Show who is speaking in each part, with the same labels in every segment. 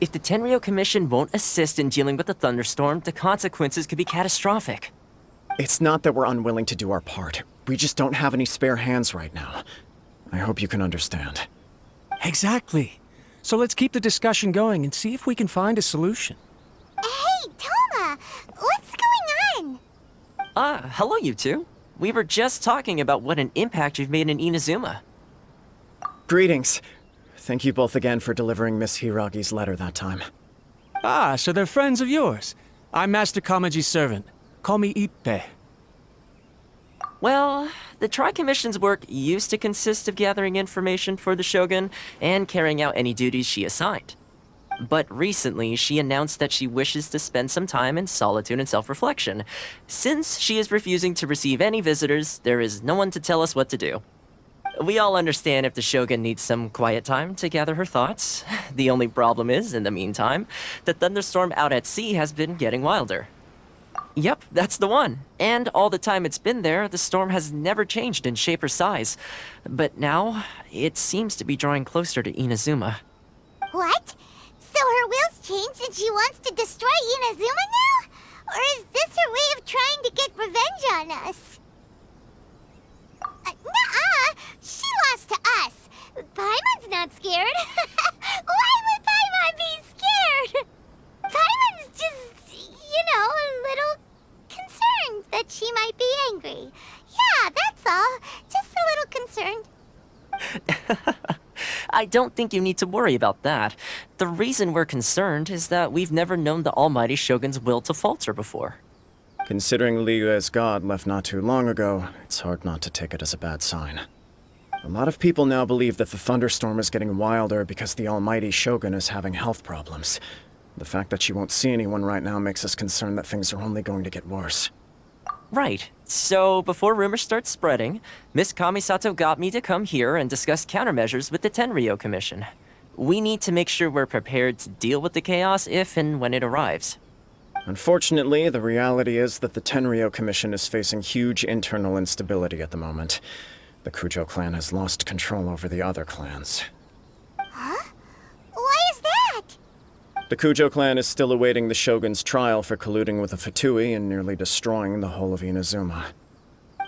Speaker 1: If the Tenryou Commission won't assist in dealing with the thunderstorm, the consequences could be catastrophic.
Speaker 2: It's not that we're unwilling to do our part. We just don't have any spare hands right now. I hope you can understand.
Speaker 3: Exactly. So let's keep the discussion going and see if we can find a solution.
Speaker 4: Hey, Toma! What's going on?
Speaker 1: Hello you two. We were just talking about what an impact you've made in Inazuma.
Speaker 2: Greetings. Thank you both again for delivering Miss Hiragi's letter that time.
Speaker 3: Ah, so they're friends of yours. I'm Master Kamaji's servant. Call me Ippe.
Speaker 1: Well, the Tri-Commission's work used to consist of gathering information for the Shogun and carrying out any duties she assigned. But recently, she announced that she wishes to spend some time in solitude and self-reflection. Since she is refusing to receive any visitors, there is no one to tell us what to do. We all understand if the Shogun needs some quiet time to gather her thoughts. The only problem is, in the meantime, the thunderstorm out at sea has been getting wilder. Yep, that's the one. And all the time it's been there, the storm has never changed in shape or size. But now, it seems to be drawing closer to Inazuma.
Speaker 4: What? So her will's changed and she wants to destroy Inazuma now? Or is this her way of trying to get revenge on us? Nuh-uh! She lost to us! Paimon's not scared! Why would Paimon be scared? Paimon's just, a little concerned that she might be angry. Yeah, that's all. Just a little concerned.
Speaker 1: I don't think you need to worry about that. The reason we're concerned is that we've never known the Almighty Shogun's will to falter before.
Speaker 2: Considering Liyue's god left not too long ago, it's hard not to take it as a bad sign. A lot of people now believe that the thunderstorm is getting wilder because the Almighty Shogun is having health problems. The fact that she won't see anyone right now makes us concerned that things are only going to get worse.
Speaker 1: Right. So, before rumors start spreading, Miss Kamisato got me to come here and discuss countermeasures with the Tenryou Commission. We need to make sure we're prepared to deal with the chaos if and when it arrives.
Speaker 2: Unfortunately, the reality is that the Tenryou Commission is facing huge internal instability at the moment. The Kujo clan has lost control over the other clans.
Speaker 4: Huh? Why is that?
Speaker 2: The Kujo clan is still awaiting the Shogun's trial for colluding with the Fatui and nearly destroying the whole of Inazuma.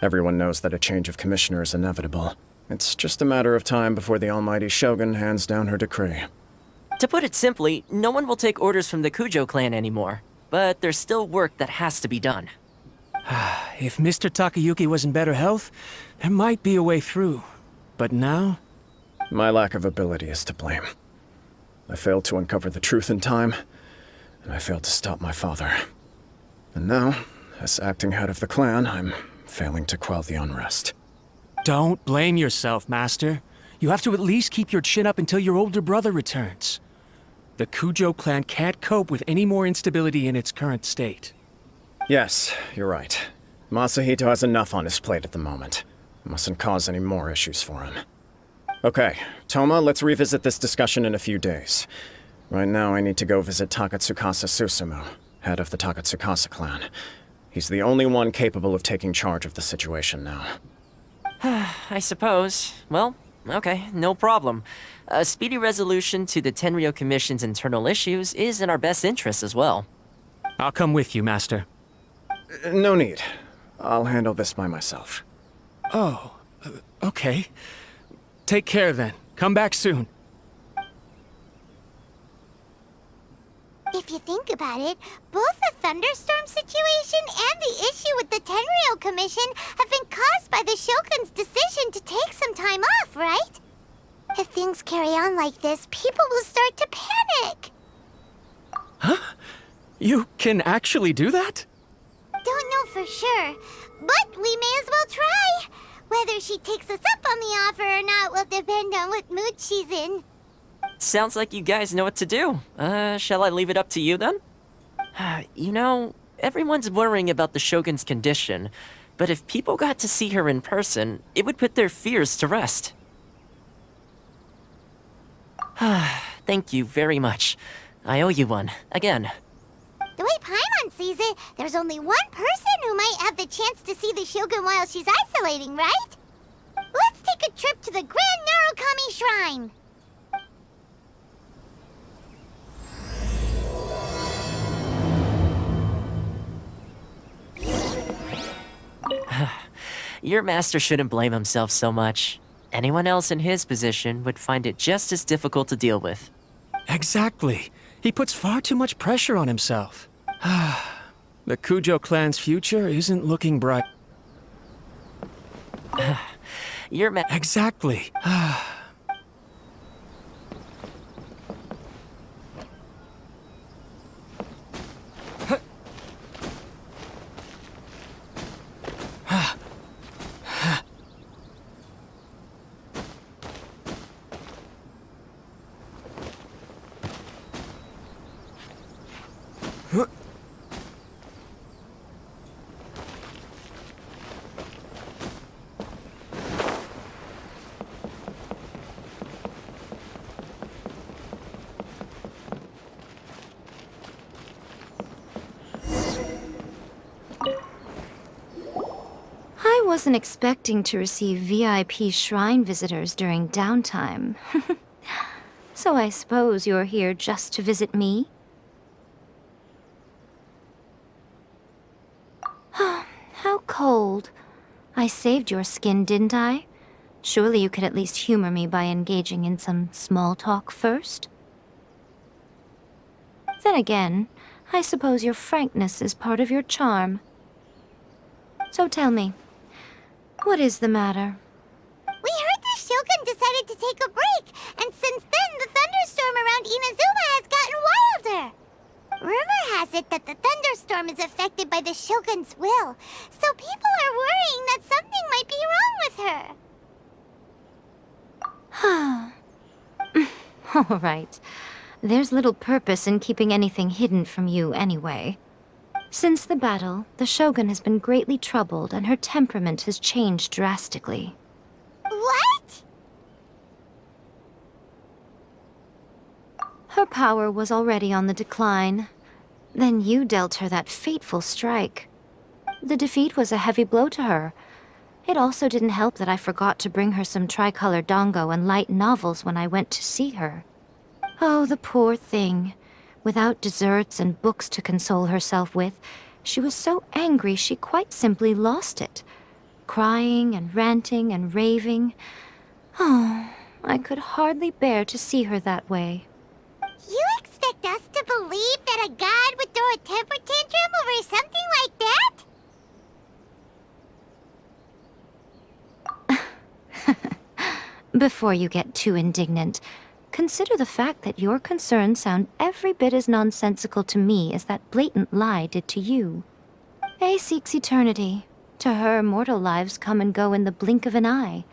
Speaker 2: Everyone knows that a change of commissioner is inevitable. It's just a matter of time before the Almighty Shogun hands down her decree.
Speaker 1: To put it simply, no one will take orders from the Kujo clan anymore. But there's still work that has to be done.
Speaker 3: If Mr. Takayuki was in better health, there might be a way through. But now?
Speaker 2: My lack of ability is to blame. I failed to uncover the truth in time, and I failed to stop my father. And now, as acting head of the clan, I'm failing to quell the unrest.
Speaker 3: Don't blame yourself, Master. You have to at least keep your chin up until your older brother returns. The Kujo clan can't cope with any more instability in its current state.
Speaker 2: Yes, you're right. Masahito has enough on his plate at the moment. Mustn't cause any more issues for him. Okay, Toma, let's revisit this discussion in a few days. Right now, I need to go visit Takatsukasa Susumu, head of the Takatsukasa clan. He's the only one capable of taking charge of the situation now.
Speaker 1: I suppose. Well, okay, no problem. A speedy resolution to the Tenryou Commission's internal issues is in our best interest as well.
Speaker 3: I'll come with you, Master.
Speaker 2: No need. I'll handle this by myself.
Speaker 3: Oh, okay. Take care then. Come back soon.
Speaker 4: If you think about it, both the thunderstorm situation and the issue with the Tenryou Commission have been caused by the Shogun's decision to take some time off, right? If things carry on like this, people will start to panic.
Speaker 3: Huh? You can actually do that?
Speaker 4: Don't know for sure, but we may as well try. Whether she takes us up on the offer or not will depend on what mood she's in.
Speaker 1: Sounds like you guys know what to do. Shall I leave it up to you then? Everyone's worrying about the Shogun's condition, but if people got to see her in person, it would put their fears to rest. Thank you very much. I owe you one, again.
Speaker 4: The way Paimon sees it, there's only one person who might have the chance to see the Shogun while she's isolating, right? Let's take a trip to the Grand Narukami Shrine!
Speaker 1: Your master shouldn't blame himself so much. Anyone else in his position would find it just as difficult to deal with.
Speaker 3: Exactly. He puts far too much pressure on himself. The Cujo clan's future isn't looking bright. Exactly.
Speaker 5: I wasn't expecting to receive VIP shrine visitors during downtime. So I suppose you're here just to visit me? How cold. I saved your skin, didn't I? Surely you could at least humor me by engaging in some small talk first? Then again, I suppose your frankness is part of your charm. So tell me, what is the matter?
Speaker 4: We heard the Shogun decided to take a break, and since then the thunderstorm around Inazuma has gotten wilder. Rumor has it that the thunderstorm is affected by the Shogun's will, so people are worrying that something might be wrong with her.
Speaker 5: All right. There's little purpose in keeping anything hidden from you anyway. Since the battle, the Shogun has been greatly troubled and her temperament has changed drastically.
Speaker 4: What?
Speaker 5: Her power was already on the decline. Then you dealt her that fateful strike. The defeat was a heavy blow to her. It also didn't help that I forgot to bring her some tricolor dango and light novels when I went to see her. Oh, the poor thing. Without desserts and books to console herself with, she was so angry she quite simply lost it. Crying and ranting and raving. Oh, I could hardly bear to see her that way.
Speaker 4: You expect us to believe that a god would throw a temper tantrum over something like that?
Speaker 5: Before you get too indignant, consider the fact that your concerns sound every bit as nonsensical to me as that blatant lie did to you. A seeks eternity. To her, mortal lives come and go in the blink of an eye.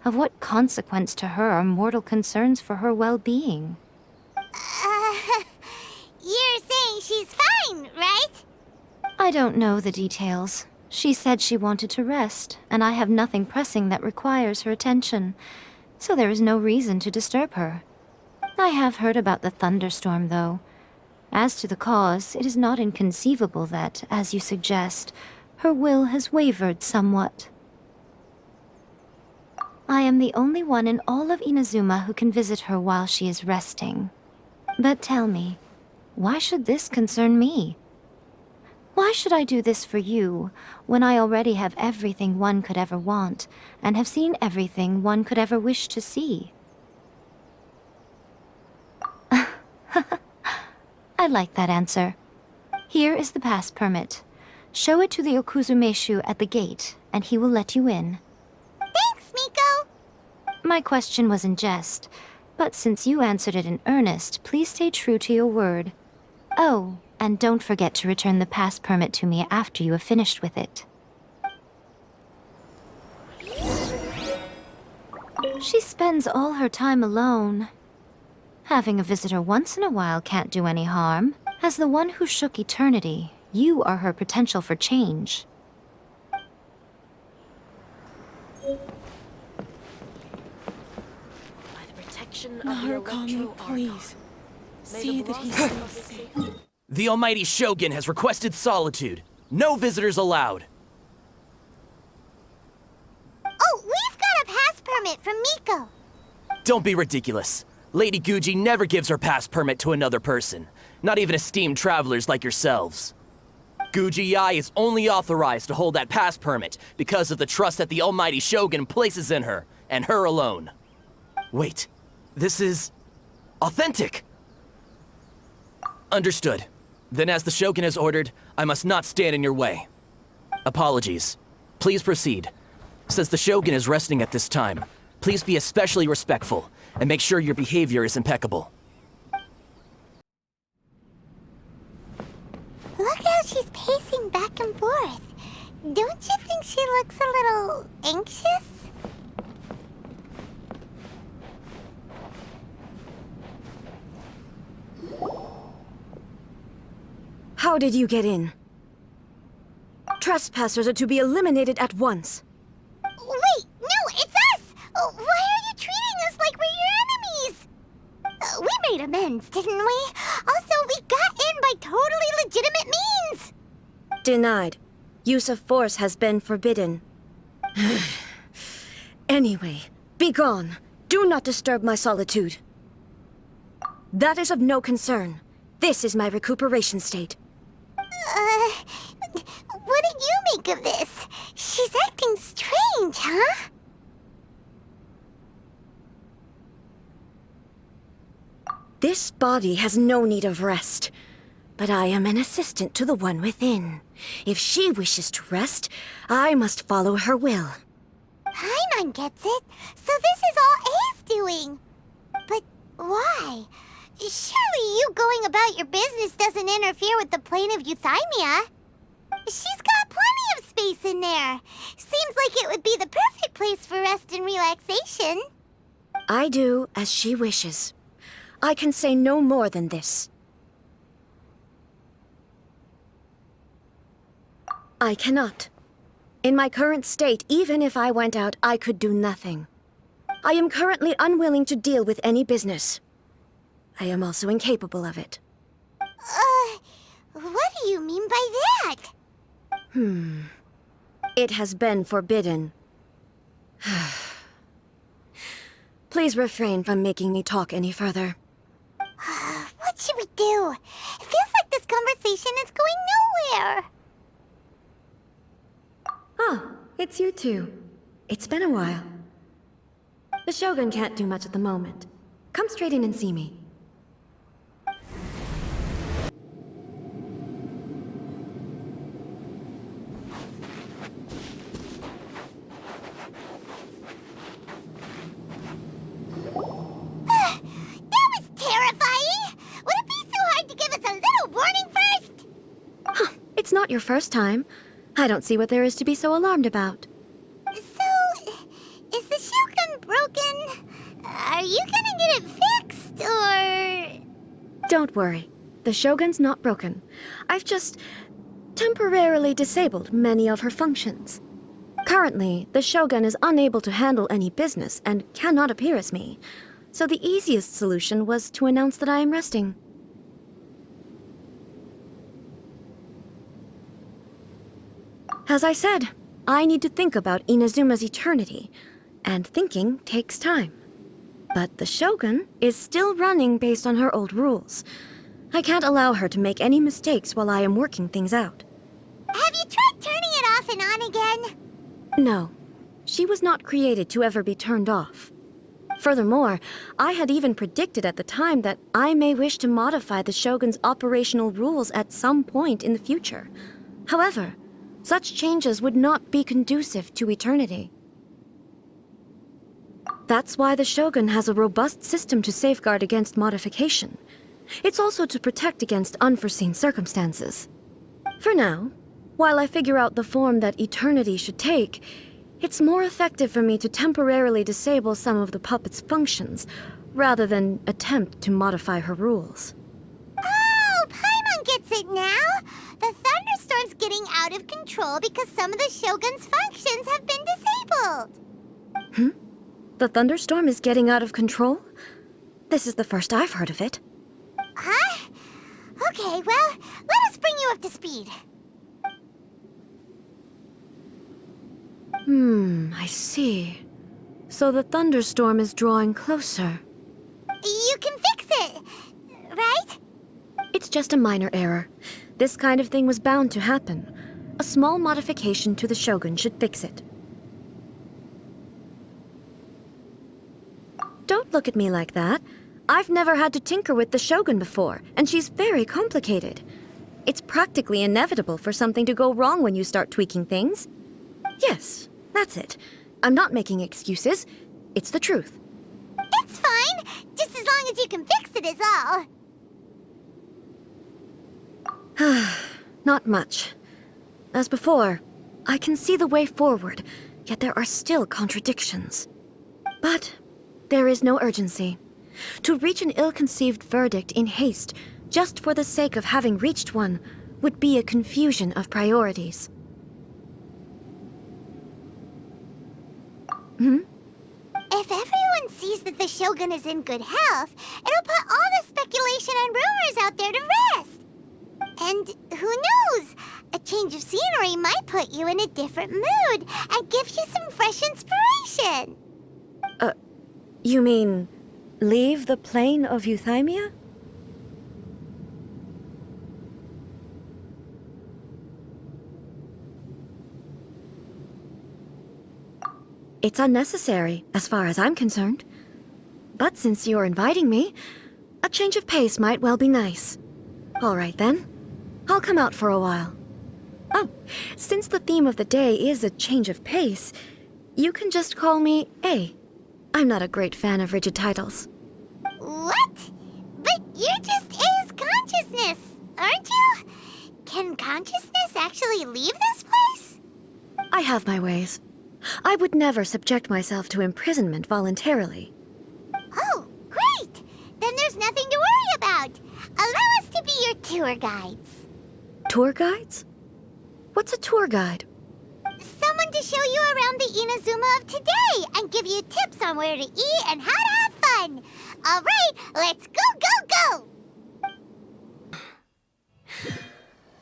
Speaker 5: Of what consequence to her are mortal concerns for her well-being?
Speaker 4: You're saying she's fine, right?
Speaker 5: I don't know the details. She said she wanted to rest, and I have nothing pressing that requires her attention, so there is no reason to disturb her. I have heard about the thunderstorm, though. As to the cause, it is not inconceivable that, as you suggest, her will has wavered somewhat. I am the only one in all of Inazuma who can visit her while she is resting. But tell me, why should this concern me? Why should I do this for you, when I already have everything one could ever want, and have seen everything one could ever wish to see? I like that answer. Here is the pass permit. Show it to the Okuzumeshu at the gate, and he will let you in.
Speaker 4: Thanks, Miko!
Speaker 5: My question was in jest, but since you answered it in earnest, please stay true to your word. Oh, and don't forget to return the pass permit to me after you have finished with it. She spends all her time alone. Having a visitor once in a while can't do any harm. As the one who shook eternity, you are her potential for change.
Speaker 6: Narukami, please. See that he's still safe.
Speaker 7: The almighty Shogun has requested solitude. No visitors allowed.
Speaker 4: Oh, we've got a pass permit from Miko.
Speaker 7: Don't be ridiculous. Lady Guji never gives her pass permit to another person. Not even esteemed travelers like yourselves. Guji is only authorized to hold that pass permit because of the trust that the almighty Shogun places in her, and her alone. Wait, this is authentic. Understood. Then as the Shogun has ordered, I must not stand in your way. Apologies. Please proceed. Since the Shogun is resting at this time, please be especially respectful and make sure your behavior is impeccable.
Speaker 4: Look how she's pacing back and forth. Don't you think she looks a little anxious?
Speaker 8: How did you get in? Trespassers are to be eliminated at once.
Speaker 4: Wait, no, it's us! Why are you treating us like we're your enemies? We made amends, didn't we? Also, we got in by totally legitimate means!
Speaker 8: Denied. Use of force has been forbidden. Anyway, be gone. Do not disturb my solitude. That is of no concern. This is my recuperation state.
Speaker 4: What do you make of this? She's acting strange, huh?
Speaker 8: This body has no need of rest, but I am an assistant to the one within. If she wishes to rest, I must follow her will.
Speaker 4: Paimon gets it, so this is all A's doing. But why? Surely you going about your business doesn't interfere with the plane of euthymia. She's got plenty of space in there. Seems like it would be the perfect place for rest and relaxation.
Speaker 8: I do as she wishes. I can say no more than this. I cannot. In my current state, even if I went out, I could do nothing. I am currently unwilling to deal with any business. I am also incapable of it.
Speaker 4: What do you mean by that?
Speaker 8: It has been forbidden. Please refrain from making me talk any further.
Speaker 4: What should we do? It feels like this conversation is going nowhere.
Speaker 8: Ah, it's you two. It's been a while. The Shogun can't do much at the moment. Come straight in and see me.
Speaker 4: That was terrifying! Would it be so hard to give us a little warning first?
Speaker 8: It's not your first time. I don't see what there is to be so alarmed about.
Speaker 4: So, is the Shogun broken? Are you gonna get it fixed, or...?
Speaker 8: Don't worry. The Shogun's not broken. I've just temporarily disabled many of her functions. Currently, the Shogun is unable to handle any business and cannot appear as me. So the easiest solution was to announce that I am resting. As I said, I need to think about Inazuma's eternity, and thinking takes time. But the Shogun is still running based on her old rules. I can't allow her to make any mistakes while I am working things out.
Speaker 4: Have you tried turning it off and on again?
Speaker 8: No, she was not created to ever be turned off. Furthermore, I had even predicted at the time that I may wish to modify the Shogun's operational rules at some point in the future. However, such changes would not be conducive to eternity. That's why the Shogun has a robust system to safeguard against modification. It's also to protect against unforeseen circumstances. For now, while I figure out the form that eternity should take, it's more effective for me to temporarily disable some of the puppet's functions, rather than attempt to modify her rules.
Speaker 4: Oh, Paimon gets it now! The thunderstorm's getting out of control because some of the Shogun's functions have been disabled.
Speaker 8: The thunderstorm is getting out of control? This is the first I've heard of it.
Speaker 4: Huh? Okay, well, let us bring you up to speed.
Speaker 8: I see. So the thunderstorm is drawing closer.
Speaker 4: You can fix it, right?
Speaker 8: It's just a minor error. This kind of thing was bound to happen. A small modification to the Shogun should fix it. Don't look at me like that. I've never had to tinker with the Shogun before, and she's very complicated. It's practically inevitable for something to go wrong when you start tweaking things. Yes, that's it. I'm not making excuses. It's the truth.
Speaker 4: It's fine, just as long as you can fix it is all.
Speaker 8: Not much. As before, I can see the way forward, yet there are still contradictions. But there is no urgency. To reach an ill-conceived verdict in haste, just for the sake of having reached one, would be a confusion of priorities.
Speaker 4: If everyone sees that the Shogun is in good health, it'll put all the speculation and rumors out there to rest. And who knows? A change of scenery might put you in a different mood and give you some fresh inspiration.
Speaker 8: You mean, leave the plane of euthymia? It's unnecessary, as far as I'm concerned. But since you're inviting me, a change of pace might well be nice. All right, then. I'll come out for a while. Oh, since the theme of the day is a change of pace, you can just call me A. I'm not a great fan of rigid titles.
Speaker 4: What? But you're just A's consciousness, aren't you? Can consciousness actually leave this place?
Speaker 8: I have my ways. I would never subject myself to imprisonment voluntarily.
Speaker 4: Oh, great! Then there's nothing to worry about. Allow us to be your tour guides.
Speaker 8: Tour guides? What's a tour guide?
Speaker 4: Someone to show you around the Inazuma of today and give you tips on where to eat and how to have fun. All right, let's go, go, go!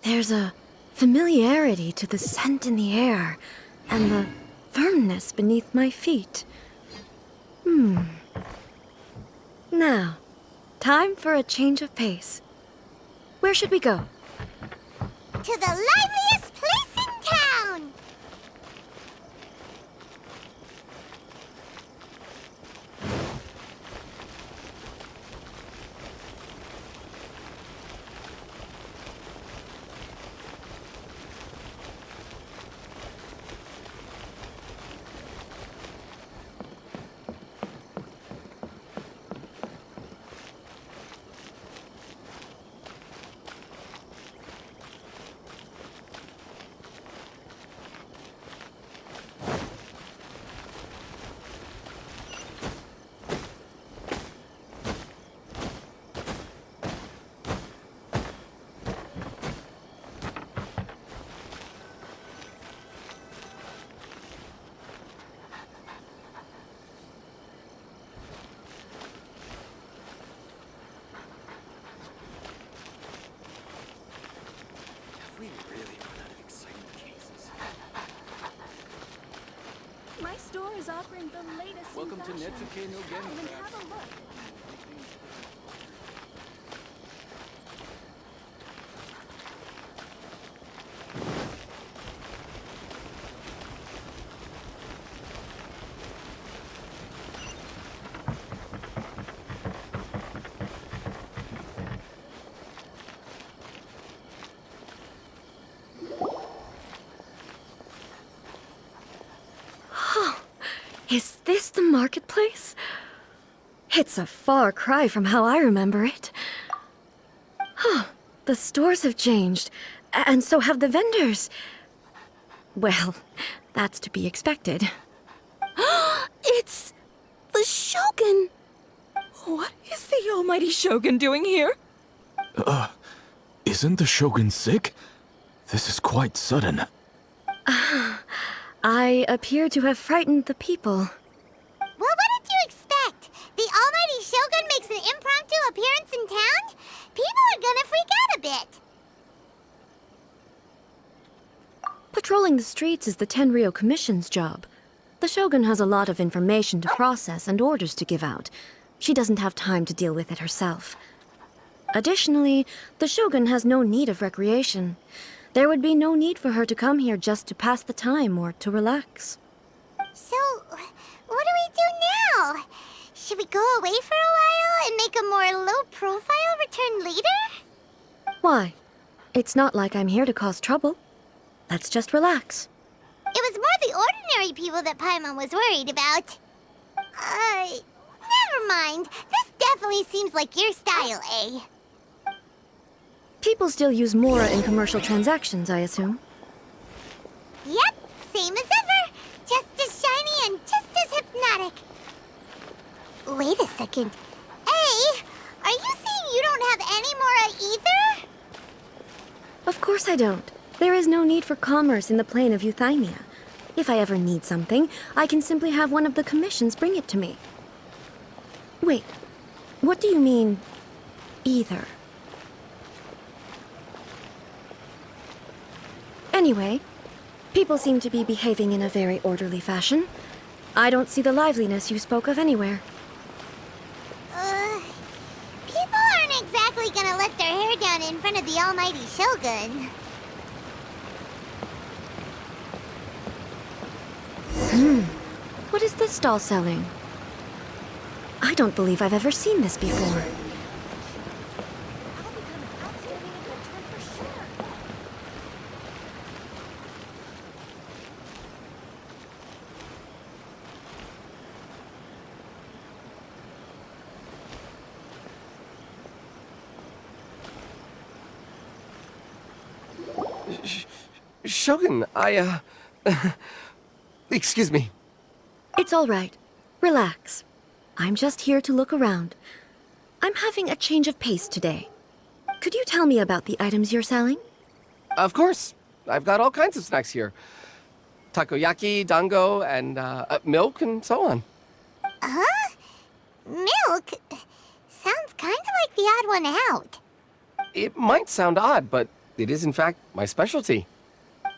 Speaker 8: There's a familiarity to the scent in the air and the firmness beneath my feet. Now, time for a change of pace. Where should we go?
Speaker 4: To the liveliest place in town!
Speaker 6: My store is offering the latest
Speaker 9: Welcome to
Speaker 6: in fashion.
Speaker 9: Netsuke no
Speaker 6: Come and
Speaker 9: Gen.
Speaker 6: have a look.
Speaker 8: Is this the marketplace? It's a far cry from how I remember it. The stores have changed, and so have the vendors. Well, that's to be expected.
Speaker 6: It's the Shogun! What is the almighty Shogun doing here?
Speaker 10: Isn't the Shogun sick? This is quite sudden.
Speaker 8: I appear to have frightened the people.
Speaker 4: Well, what did you expect? The almighty Shogun makes an impromptu appearance in town? People are gonna freak out a bit.
Speaker 8: Patrolling the streets is the Tenryou Commission's job. The Shogun has a lot of information to process and orders to give out. She doesn't have time to deal with it herself. Additionally, the Shogun has no need of recreation. There would be no need for her to come here just to pass the time or to relax.
Speaker 4: So, what do we do now? Should we go away for a while and make a more low-profile return later?
Speaker 8: Why? It's not like I'm here to cause trouble. Let's just relax.
Speaker 4: It was more the ordinary people that Paimon was worried about. Never mind. This definitely seems like your style, eh?
Speaker 8: People still use Mora in commercial transactions, I assume.
Speaker 4: Yep, same as ever. Just as shiny and just as hypnotic. Wait a second. Hey, are you saying you don't have any Mora either?
Speaker 8: Of course I don't. There is no need for commerce in the plane of Euthymia. If I ever need something, I can simply have one of the commissions bring it to me. Wait, what do you mean, either? Anyway, people seem to be behaving in a very orderly fashion. I don't see the liveliness you spoke of anywhere.
Speaker 4: People aren't exactly gonna let their hair down in front of the almighty Shogun.
Speaker 8: What is this stall selling? I don't believe I've ever seen this before.
Speaker 9: Shogun, excuse me.
Speaker 8: It's all right. Relax. I'm just here to look around. I'm having a change of pace today. Could you tell me about the items you're selling?
Speaker 9: Of course. I've got all kinds of snacks here. Takoyaki, dango, and milk, and so on.
Speaker 4: Huh? Milk? Sounds kind of like the odd one out.
Speaker 9: It might sound odd, but it is in fact my specialty.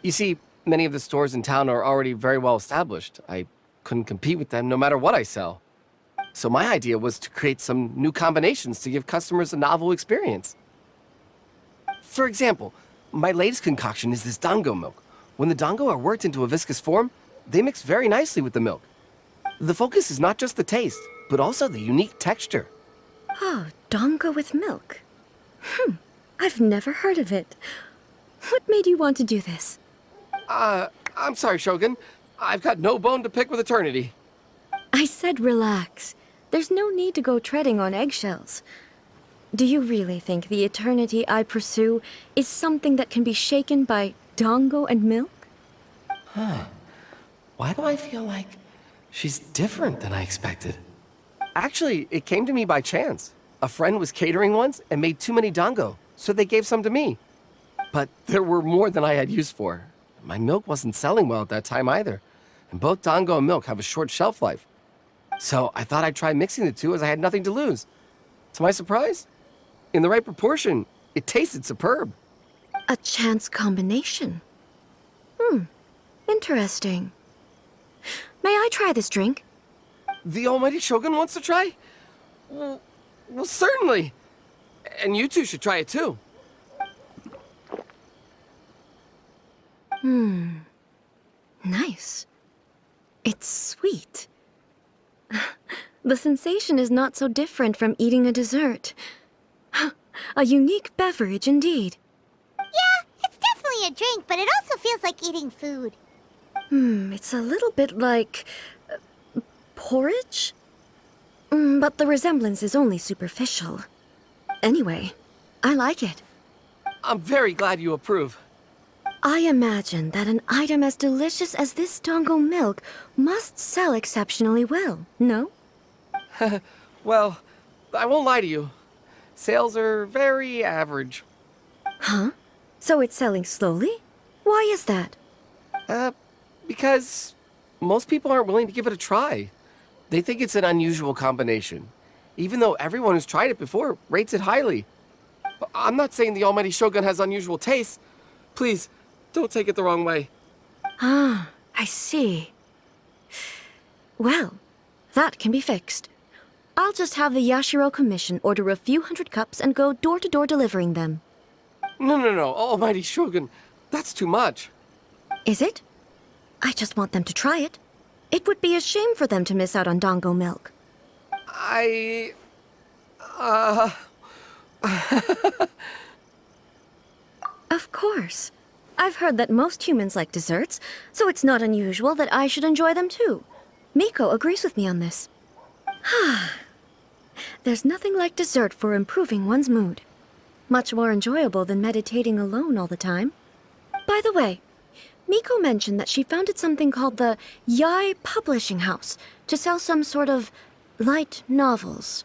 Speaker 9: You see, many of the stores in town are already very well established. I couldn't compete with them no matter what I sell. So my idea was to create some new combinations to give customers a novel experience. For example, my latest concoction is this dango milk. When the dango are worked into a viscous form, they mix very nicely with the milk. The focus is not just the taste, but also the unique texture.
Speaker 8: Oh, dango with milk. I've never heard of it. What made you want to do this?
Speaker 9: I'm sorry, Shogun. I've got no bone to pick with eternity.
Speaker 8: I said relax. There's no need to go treading on eggshells. Do you really think the eternity I pursue is something that can be shaken by dango and milk?
Speaker 9: Why do I feel like she's different than I expected? Actually, it came to me by chance. A friend was catering once and made too many dango, so they gave some to me. But there were more than I had use for. My milk wasn't selling well at that time either, and both dango and milk have a short shelf life. So I thought I'd try mixing the two as I had nothing to lose. To my surprise, in the right proportion, it tasted superb.
Speaker 8: A chance combination. Interesting. May I try this drink?
Speaker 9: The almighty Shogun wants to try? Well, certainly. And you two should try it too.
Speaker 8: Nice. It's sweet. The sensation is not so different from eating a dessert. A unique beverage indeed.
Speaker 4: Yeah, it's definitely a drink, but it also feels like eating food.
Speaker 8: It's a little bit like... porridge? But the resemblance is only superficial. Anyway, I like it.
Speaker 9: I'm very glad you approve.
Speaker 8: I imagine that an item as delicious as this dango milk must sell exceptionally well, no?
Speaker 9: Well, I won't lie to you. Sales are very average.
Speaker 8: Huh? So it's selling slowly? Why is that?
Speaker 9: Because most people aren't willing to give it a try. They think it's an unusual combination, even though everyone who's tried it before rates it highly. I'm not saying the almighty Shogun has unusual tastes. Please, don't take it the wrong way.
Speaker 8: Ah, I see. Well, that can be fixed. I'll just have the Yashiro Commission order a few hundred cups and go door-to-door delivering them.
Speaker 9: No, Almighty Shogun. That's too much.
Speaker 8: Is it? I just want them to try it. It would be a shame for them to miss out on Dango milk. Of course. I've heard that most humans like desserts, so it's not unusual that I should enjoy them too. Miko agrees with me on this. There's nothing like dessert for improving one's mood. Much more enjoyable than meditating alone all the time. By the way, Miko mentioned that she founded something called the Yai Publishing House to sell some sort of light novels.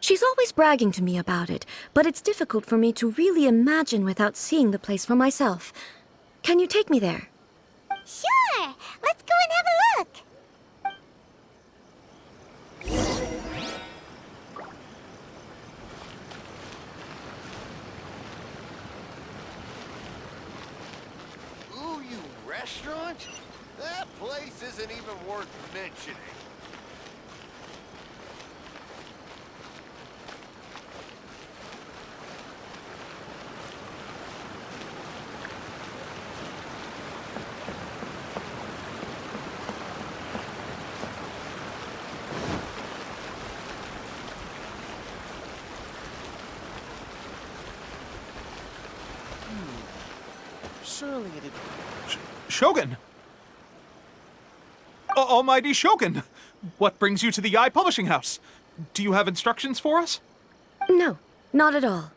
Speaker 8: She's always bragging to me about it, but it's difficult for me to really imagine without seeing the place for myself. Can you take me there?
Speaker 4: Sure! Let's go and have a look!
Speaker 11: Ooh, you restaurant? That place isn't even worth mentioning.
Speaker 3: Surely it... Shogun! Almighty Shogun! What brings you to the Yai Publishing House? Do you have instructions for us?
Speaker 8: No, not at all.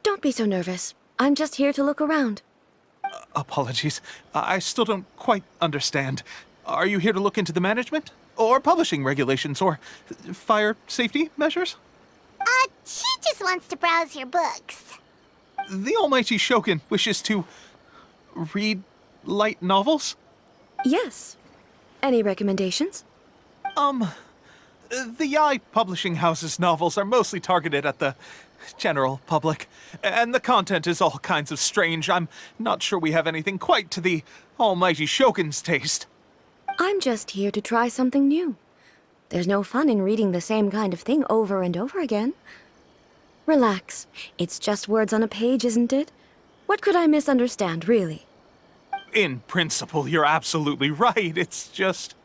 Speaker 8: Don't be so nervous. I'm just here to look around.
Speaker 3: Apologies. I still don't quite understand. Are you here to look into the management? Or publishing regulations? Or fire safety measures?
Speaker 4: She just wants to browse your books.
Speaker 3: The Almighty Shogun wishes to read light novels?
Speaker 8: Yes. Any recommendations?
Speaker 3: The Yai Publishing House's novels are mostly targeted at the general public, and the content is all kinds of strange. I'm not sure we have anything quite to the Almighty Shogun's taste.
Speaker 8: I'm just here to try something new. There's no fun in reading the same kind of thing over and over again. Relax. It's just words on a page, isn't it? What could I misunderstand, really?
Speaker 3: In principle, you're absolutely right. It's just...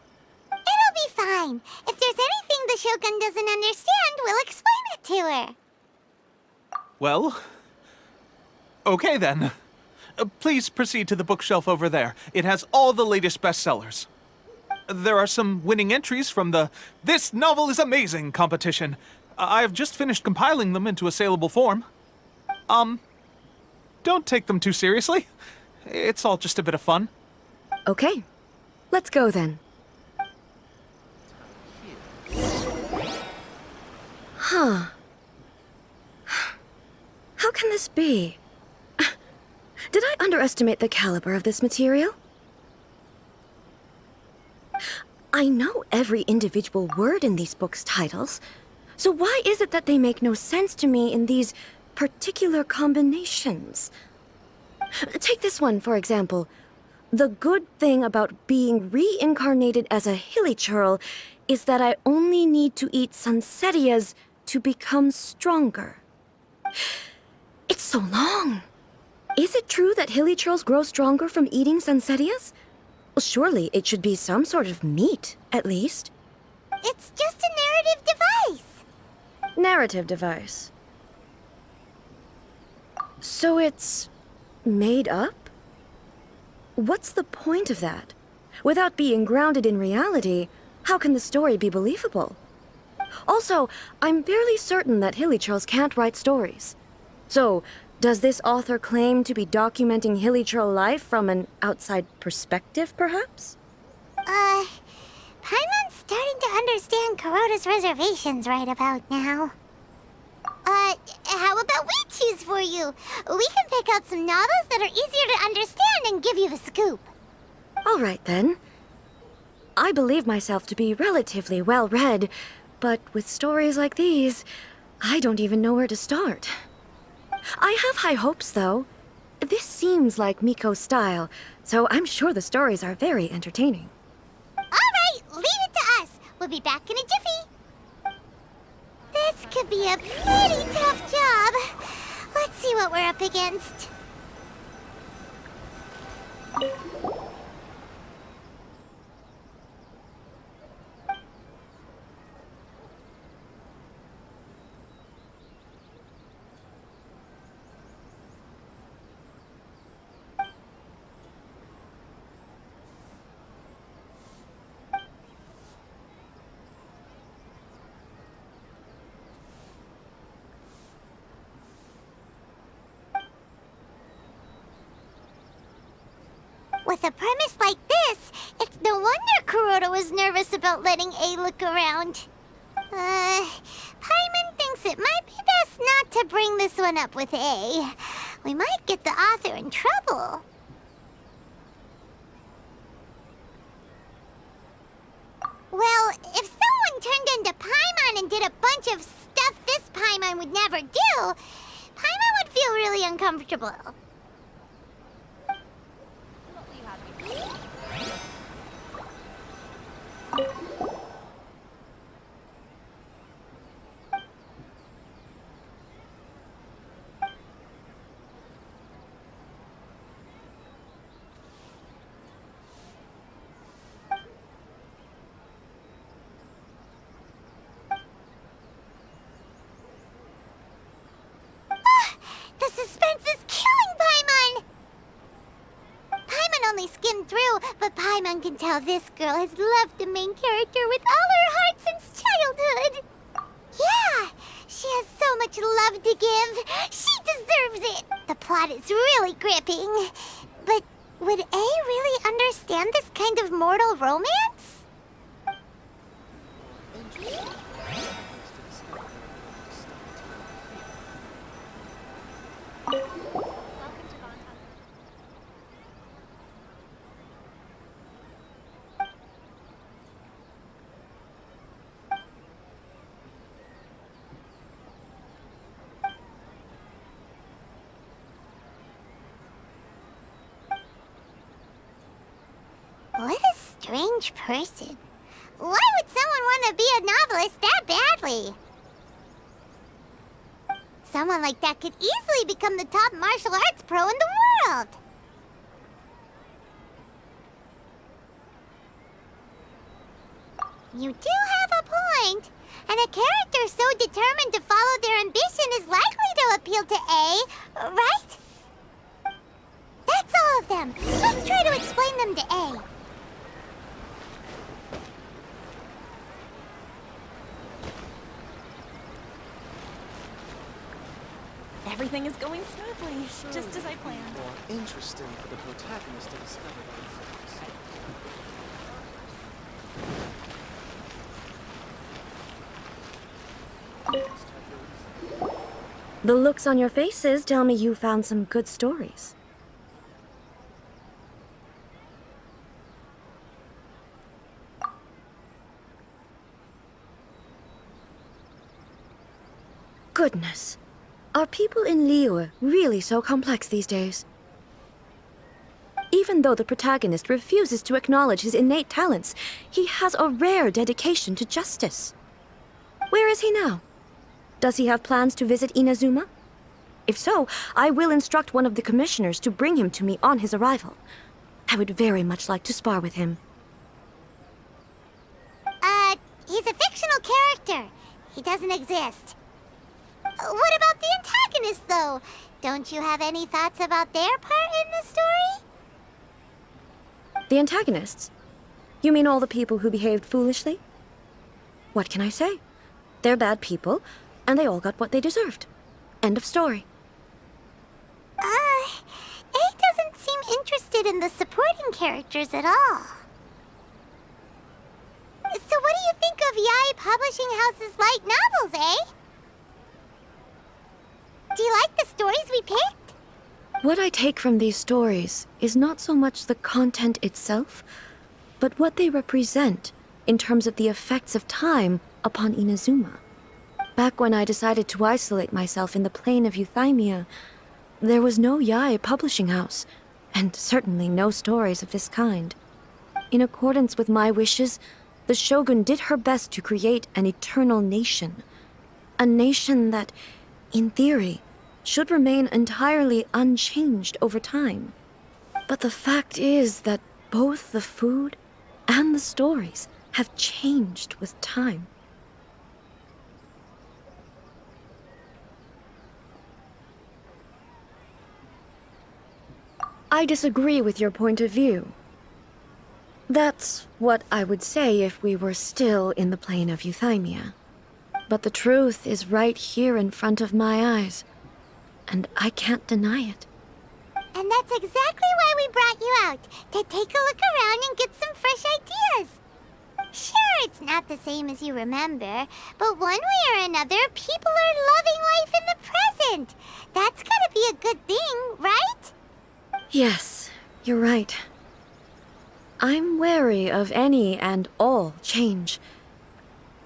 Speaker 4: It'll be fine. If there's anything the Shogun doesn't understand, we'll explain it to her.
Speaker 3: Well... Okay, then. Please proceed to the bookshelf over there. It has all the latest bestsellers. There are some winning entries from the This Novel is Amazing competition. I've just finished compiling them into a saleable form. Don't take them too seriously. It's all just a bit of fun.
Speaker 8: Okay. Let's go then. Huh. How can this be? Did I underestimate the caliber of this material? I know every individual word in these books' titles, so why is it that they make no sense to me in these particular combinations? Take this one, for example. The good thing about being reincarnated as a hilichurl is that I only need to eat sunsetias to become stronger. It's so long. Is it true that hilichurls grow stronger from eating sunsetias? Well, surely it should be some sort of meat, at least.
Speaker 4: It's just a narrative device.
Speaker 8: Narrative device. So it's made up? What's the point of that? Without being grounded in reality, how can the story be believable? Also, I'm fairly certain that hilichurls can't write stories. So, does this author claim to be documenting hilichurl life from an outside perspective, perhaps?
Speaker 4: Paimon's starting to understand Kuroda's reservations right about now. How about we choose for you? We can pick out some novels that are easier to understand and give you the scoop.
Speaker 8: All right, then. I believe myself to be relatively well-read, but with stories like these, I don't even know where to start. I have high hopes, though. This seems like Miko's style, so I'm sure the stories are very entertaining.
Speaker 4: All right, leave it to us. We'll be back in a jiffy. This could be a pretty tough job. Let's see what we're up against. With a premise like this, it's no wonder Kuroda was nervous about letting A look around. Paimon thinks it might be best not to bring this one up with A. We might get the author in trouble. Well, if someone turned into Paimon and did a bunch of stuff this Paimon would never do, Paimon would feel really uncomfortable. The suspense is killing Paimon! Paimon only skimmed through, but Paimon can tell this girl has loved the main character with all her heart since childhood. Yeah, she has so much love to give. She deserves it. The plot is really gripping. But would A really understand this kind of mortal romance? What a strange person. Why would someone want to be a novelist that badly? Someone like that could easily become the top martial arts pro in the world. You do have a point. And a character so determined to follow their ambition is likely to appeal to A, right? That's all of them. Let's try to explain them to A.
Speaker 6: Everything is going smoothly, just as I planned.
Speaker 12: More interesting for the protagonist to discover themselves.
Speaker 8: The looks on your faces tell me you found some good stories. Goodness. Are people in Liyue really so complex these days? Even though the protagonist refuses to acknowledge his innate talents, he has a rare dedication to justice. Where is he now? Does he have plans to visit Inazuma? If so, I will instruct one of the commissioners to bring him to me on his arrival. I would very much like to spar with him.
Speaker 4: He's a fictional character. He doesn't exist. What about the antagonist, though? Don't you have any thoughts about their part in the story?
Speaker 8: The antagonists? You mean all the people who behaved foolishly? What can I say? They're bad people, and they all got what they deserved. End of story.
Speaker 4: A doesn't seem interested in the supporting characters at all. So what do you think of Yae Publishing House's light novels, eh? Do you like the stories we picked?
Speaker 8: What I take from these stories is not so much the content itself, but what they represent in terms of the effects of time upon Inazuma. Back when I decided to isolate myself in the plain of Euthymia, there was no Yae Publishing House, and certainly no stories of this kind. In accordance with my wishes, the Shogun did her best to create an eternal nation. A nation that, in theory, should remain entirely unchanged over time. But the fact is that both the food and the stories have changed with time. I disagree with your point of view. That's what I would say if we were still in the plane of euthymia. But the truth is right here in front of my eyes, and I can't deny it.
Speaker 4: And that's exactly why we brought you out, to take a look around and get some fresh ideas. Sure, it's not the same as you remember, but one way or another, people are loving life in the present. That's gotta be a good thing, right?
Speaker 8: Yes, you're right. I'm wary of any and all change.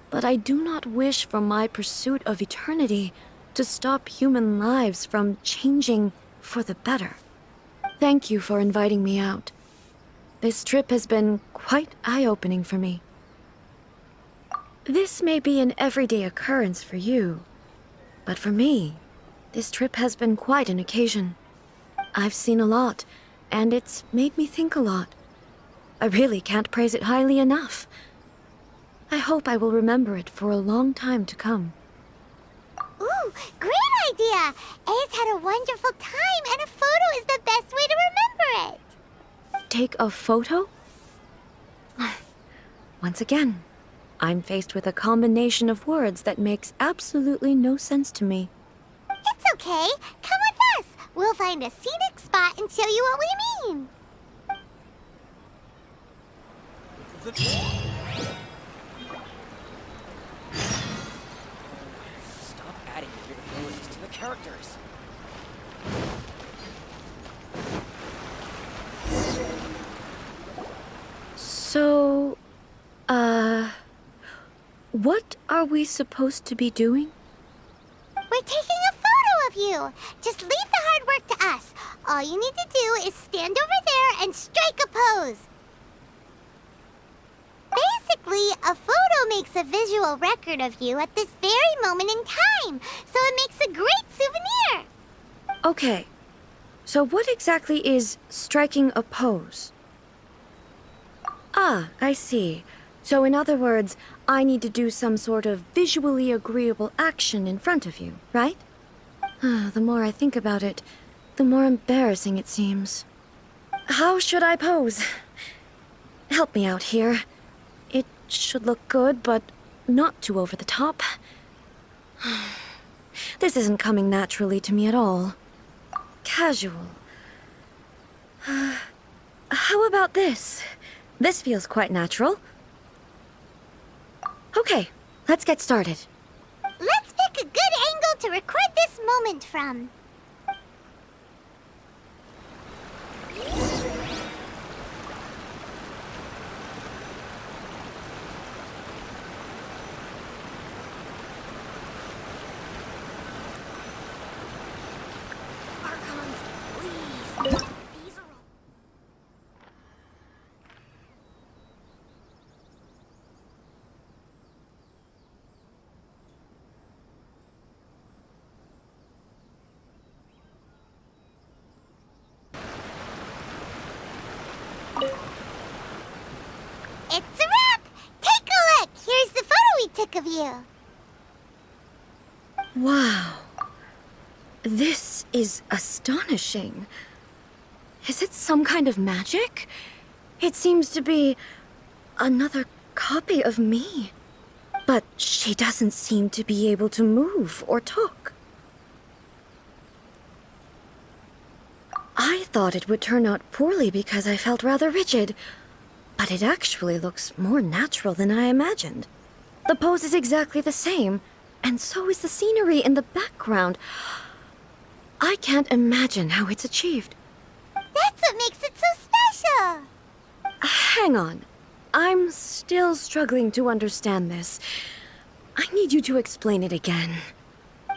Speaker 8: But I do not wish for my pursuit of eternity to stop human lives from changing for the better. Thank you for inviting me out. This trip has been quite eye-opening for me. This may be an everyday occurrence for you, but for me, this trip has been quite an occasion. I've seen a lot, and it's made me think a lot. I really can't praise it highly enough. I hope I will remember it for a long time to come.
Speaker 4: Ooh, great idea! A's had a wonderful time, and a photo is the best way to remember it.
Speaker 8: Take a photo? Once again, I'm faced with a combination of words that makes absolutely no sense to me.
Speaker 4: It's okay. Come with us. We'll find a scenic spot and show you what we mean.
Speaker 1: Stop adding weird abilities to the characters.
Speaker 8: So, what are we supposed to be doing?
Speaker 4: We're taking a photo of you. Just leave the hard work to us. All you need to do is stand over there and strike a pose. Basically, a photo makes a visual record of you at this very moment in time, so it makes a great souvenir.
Speaker 8: Okay, so what exactly is striking a pose? Ah, I see. So in other words, I need to do some sort of visually agreeable action in front of you, right? The more I think about it, the more embarrassing it seems. How should I pose? Help me out here. It should look good, but not too over the top. This isn't coming naturally to me at all. Casual. How about this? This feels quite natural. Okay, let's get started.
Speaker 4: Let's pick a good angle to record this moment from. Archons, please. These are all... It's a wrap! Take a look! Here's the photo we took of you.
Speaker 8: Wow. This is astonishing. Is it some kind of magic? It seems to be another copy of me. But she doesn't seem to be able to move or talk. I thought it would turn out poorly because I felt rather rigid, but it actually looks more natural than I imagined. The pose is exactly the same, and so is the scenery in the background. I can't imagine how it's achieved.
Speaker 4: That's what makes it so special.
Speaker 8: Hang on. I'm still struggling to understand this. I need you to explain it again.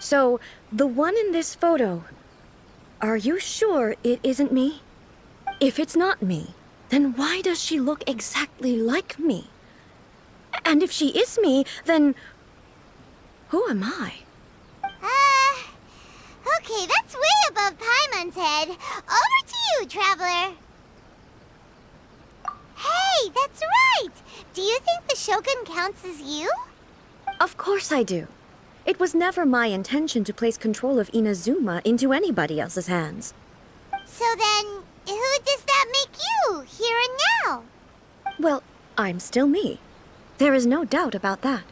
Speaker 8: So, the one in this photo, are you sure it isn't me? If it's not me, then why does she look exactly like me? And if she is me, then who am I?
Speaker 4: Okay, that's way above Paimon's head. Over to you, Traveler. Hey, that's right! Do you think the Shogun counts as you?
Speaker 8: Of course I do. It was never my intention to place control of Inazuma into anybody else's hands.
Speaker 4: So then, who does that make you, here and now?
Speaker 8: Well, I'm still me. There is no doubt about that.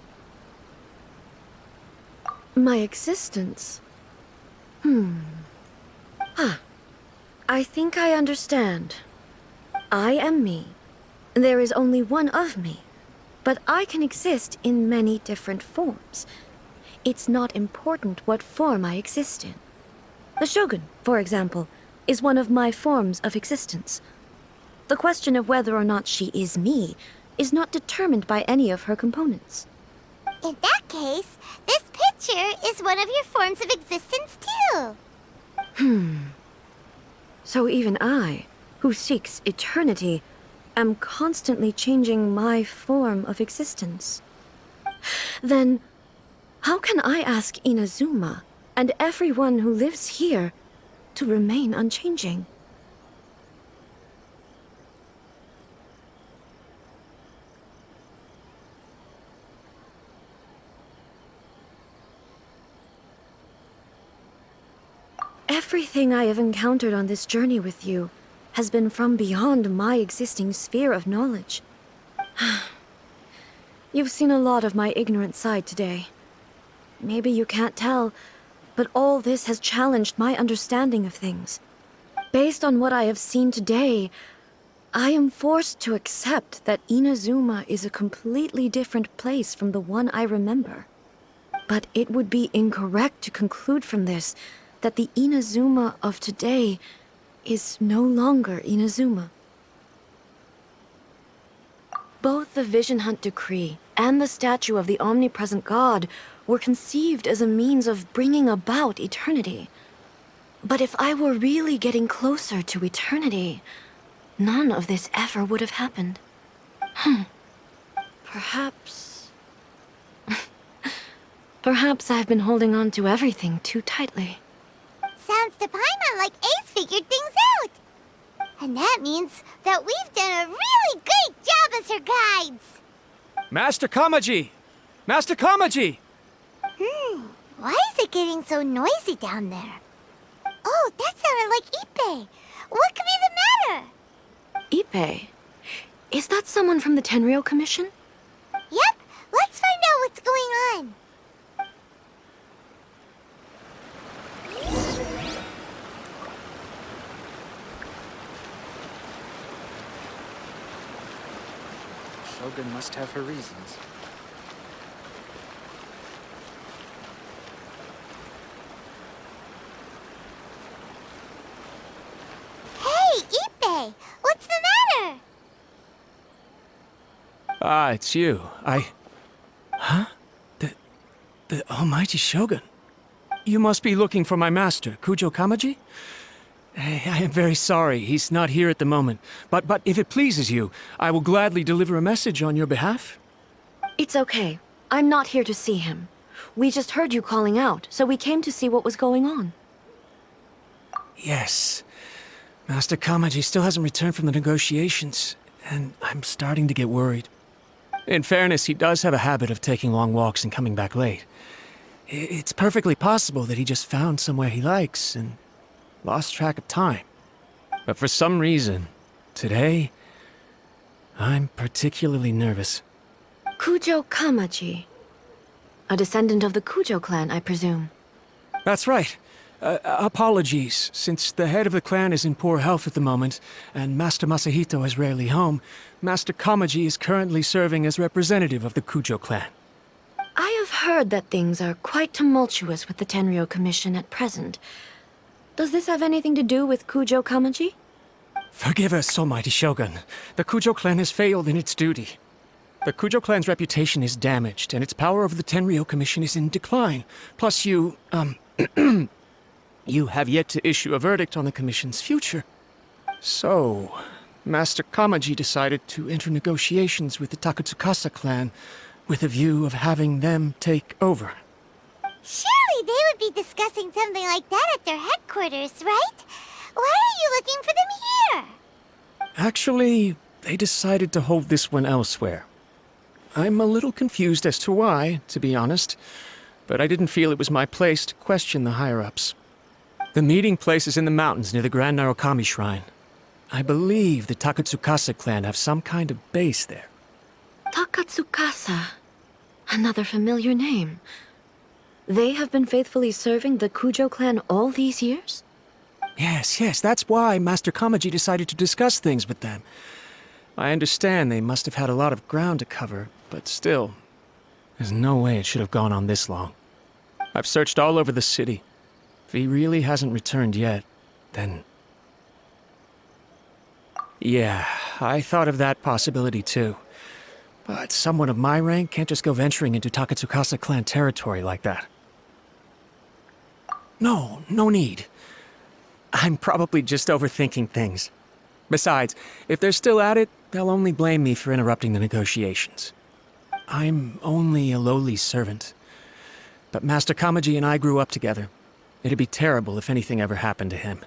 Speaker 8: My existence? I think I understand. I am me. There is only one of me, but I can exist in many different forms. It's not important what form I exist in. The Shogun, for example, is one of my forms of existence. The question of whether or not she is me is not determined by any of her components.
Speaker 4: In that case, this picture is one of your forms of existence too.
Speaker 8: So even I, who seeks eternity, am constantly changing my form of existence. Then, how can I ask Inazuma and everyone who lives here to remain unchanging? Everything I have encountered on this journey with you has been from beyond my existing sphere of knowledge. You've seen a lot of my ignorant side today. Maybe you can't tell, but all this has challenged my understanding of things. Based on what I have seen today, I am forced to accept that Inazuma is a completely different place from the one I remember. But it would be incorrect to conclude from this that the Inazuma of today is no longer Inazuma. Both the Vision Hunt Decree and the statue of the omnipresent god were conceived as a means of bringing about eternity. But if I were really getting closer to eternity, none of this ever would have happened. Perhaps... Perhaps I've been holding on to everything too tightly.
Speaker 4: Sounds to Paimon like Ace figured things out. And that means that we've done a really great job as her guides.
Speaker 12: Master Kamaji! Master Kamaji!
Speaker 4: Why is it getting so noisy down there? Oh, that sounded like Ippei. What could be the matter?
Speaker 8: Ippei? Is that someone from the Tenryou Commission?
Speaker 4: Yep, let's find out what's going on.
Speaker 12: Shogun must have her reasons.
Speaker 4: Hey, Ippei! What's the matter?
Speaker 12: Ah, it's you. Huh? The almighty Shogun. You must be looking for my master, Kujo Kamaji? I am very sorry, he's not here at the moment. But if it pleases you, I will gladly deliver a message on your behalf.
Speaker 8: It's okay. I'm not here to see him. We just heard you calling out, so we came to see what was going on.
Speaker 12: Yes. Master Kamaji still hasn't returned from the negotiations, and I'm starting to get worried. In fairness, he does have a habit of taking long walks and coming back late. It's perfectly possible that he just found somewhere he likes and lost track of time. But for some reason, today, I'm particularly nervous.
Speaker 8: Kujo Kamaji. A descendant of the Kujo clan, I presume.
Speaker 12: That's right. Apologies, since the head of the clan is in poor health at the moment, and Master Masahito is rarely home, Master Kamaji is currently serving as representative of the Kujo clan.
Speaker 8: I have heard that things are quite tumultuous with the Tenryou Commission at present. Does this have anything to do with Kujo Kamaji?
Speaker 12: Forgive us, almighty Shogun. The Kujo clan has failed in its duty. The Kujo clan's reputation is damaged, and its power over the Tenryou Commission is in decline. Plus you, you have yet to issue a verdict on the Commission's future. So, Master Kamaji decided to enter negotiations with the Takatsukasa clan with a view of having them take over.
Speaker 4: Surely they would be discussing something like that at their headquarters, right? Why are you looking for them here?
Speaker 12: Actually, they decided to hold this one elsewhere. I'm a little confused as to why, to be honest, but I didn't feel it was my place to question the higher-ups. The meeting place is in the mountains near the Grand Narukami Shrine. I believe the Takatsukasa clan have some kind of base there.
Speaker 8: Takatsukasa. Another familiar name. They have been faithfully serving the Kujo clan all these years?
Speaker 12: Yes, that's why Master Kamaji decided to discuss things with them. I understand they must have had a lot of ground to cover, but still, there's no way it should have gone on this long. I've searched all over the city. If he really hasn't returned yet, then... Yeah, I thought of that possibility too. But someone of my rank can't just go venturing into Takatsukasa clan territory like that. No need. I'm probably just overthinking things. Besides, if they're still at it, they'll only blame me for interrupting the negotiations. I'm only a lowly servant. But Master Kamaji and I grew up together. It'd be terrible if anything ever happened to him.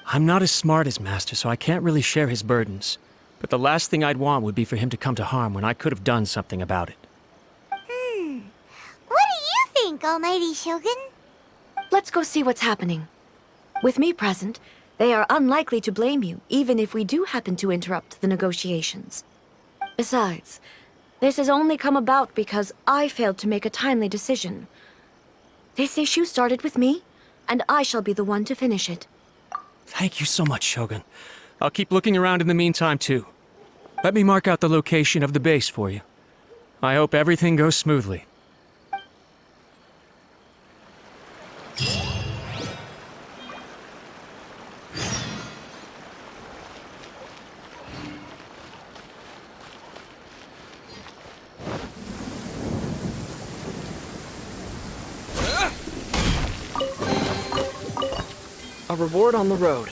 Speaker 12: I'm not as smart as Master, so I can't really share his burdens. But the last thing I'd want would be for him to come to harm when I could have done something about it.
Speaker 4: What do you think, Almighty Shogun?
Speaker 8: Let's go see what's happening. With me present, they are unlikely to blame you, even if we do happen to interrupt the negotiations. Besides, this has only come about because I failed to make a timely decision. This issue started with me, and I shall be the one to finish it.
Speaker 12: Thank you so much, Shogun. I'll keep looking around in the meantime, too. Let me mark out the location of the base for you. I hope everything goes smoothly.
Speaker 13: A reward on the road.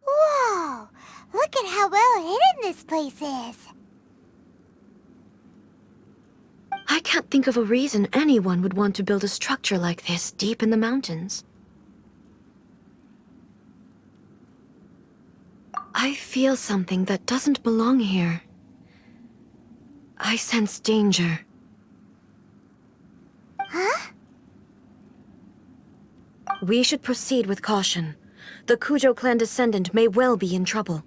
Speaker 4: Whoa! Look at how well hidden this place is.
Speaker 8: I can't think of a reason anyone would want to build a structure like this deep in the mountains. I feel something that doesn't belong here. I sense danger.
Speaker 4: Huh?
Speaker 8: We should proceed with caution. The Kujo clan descendant may well be in trouble.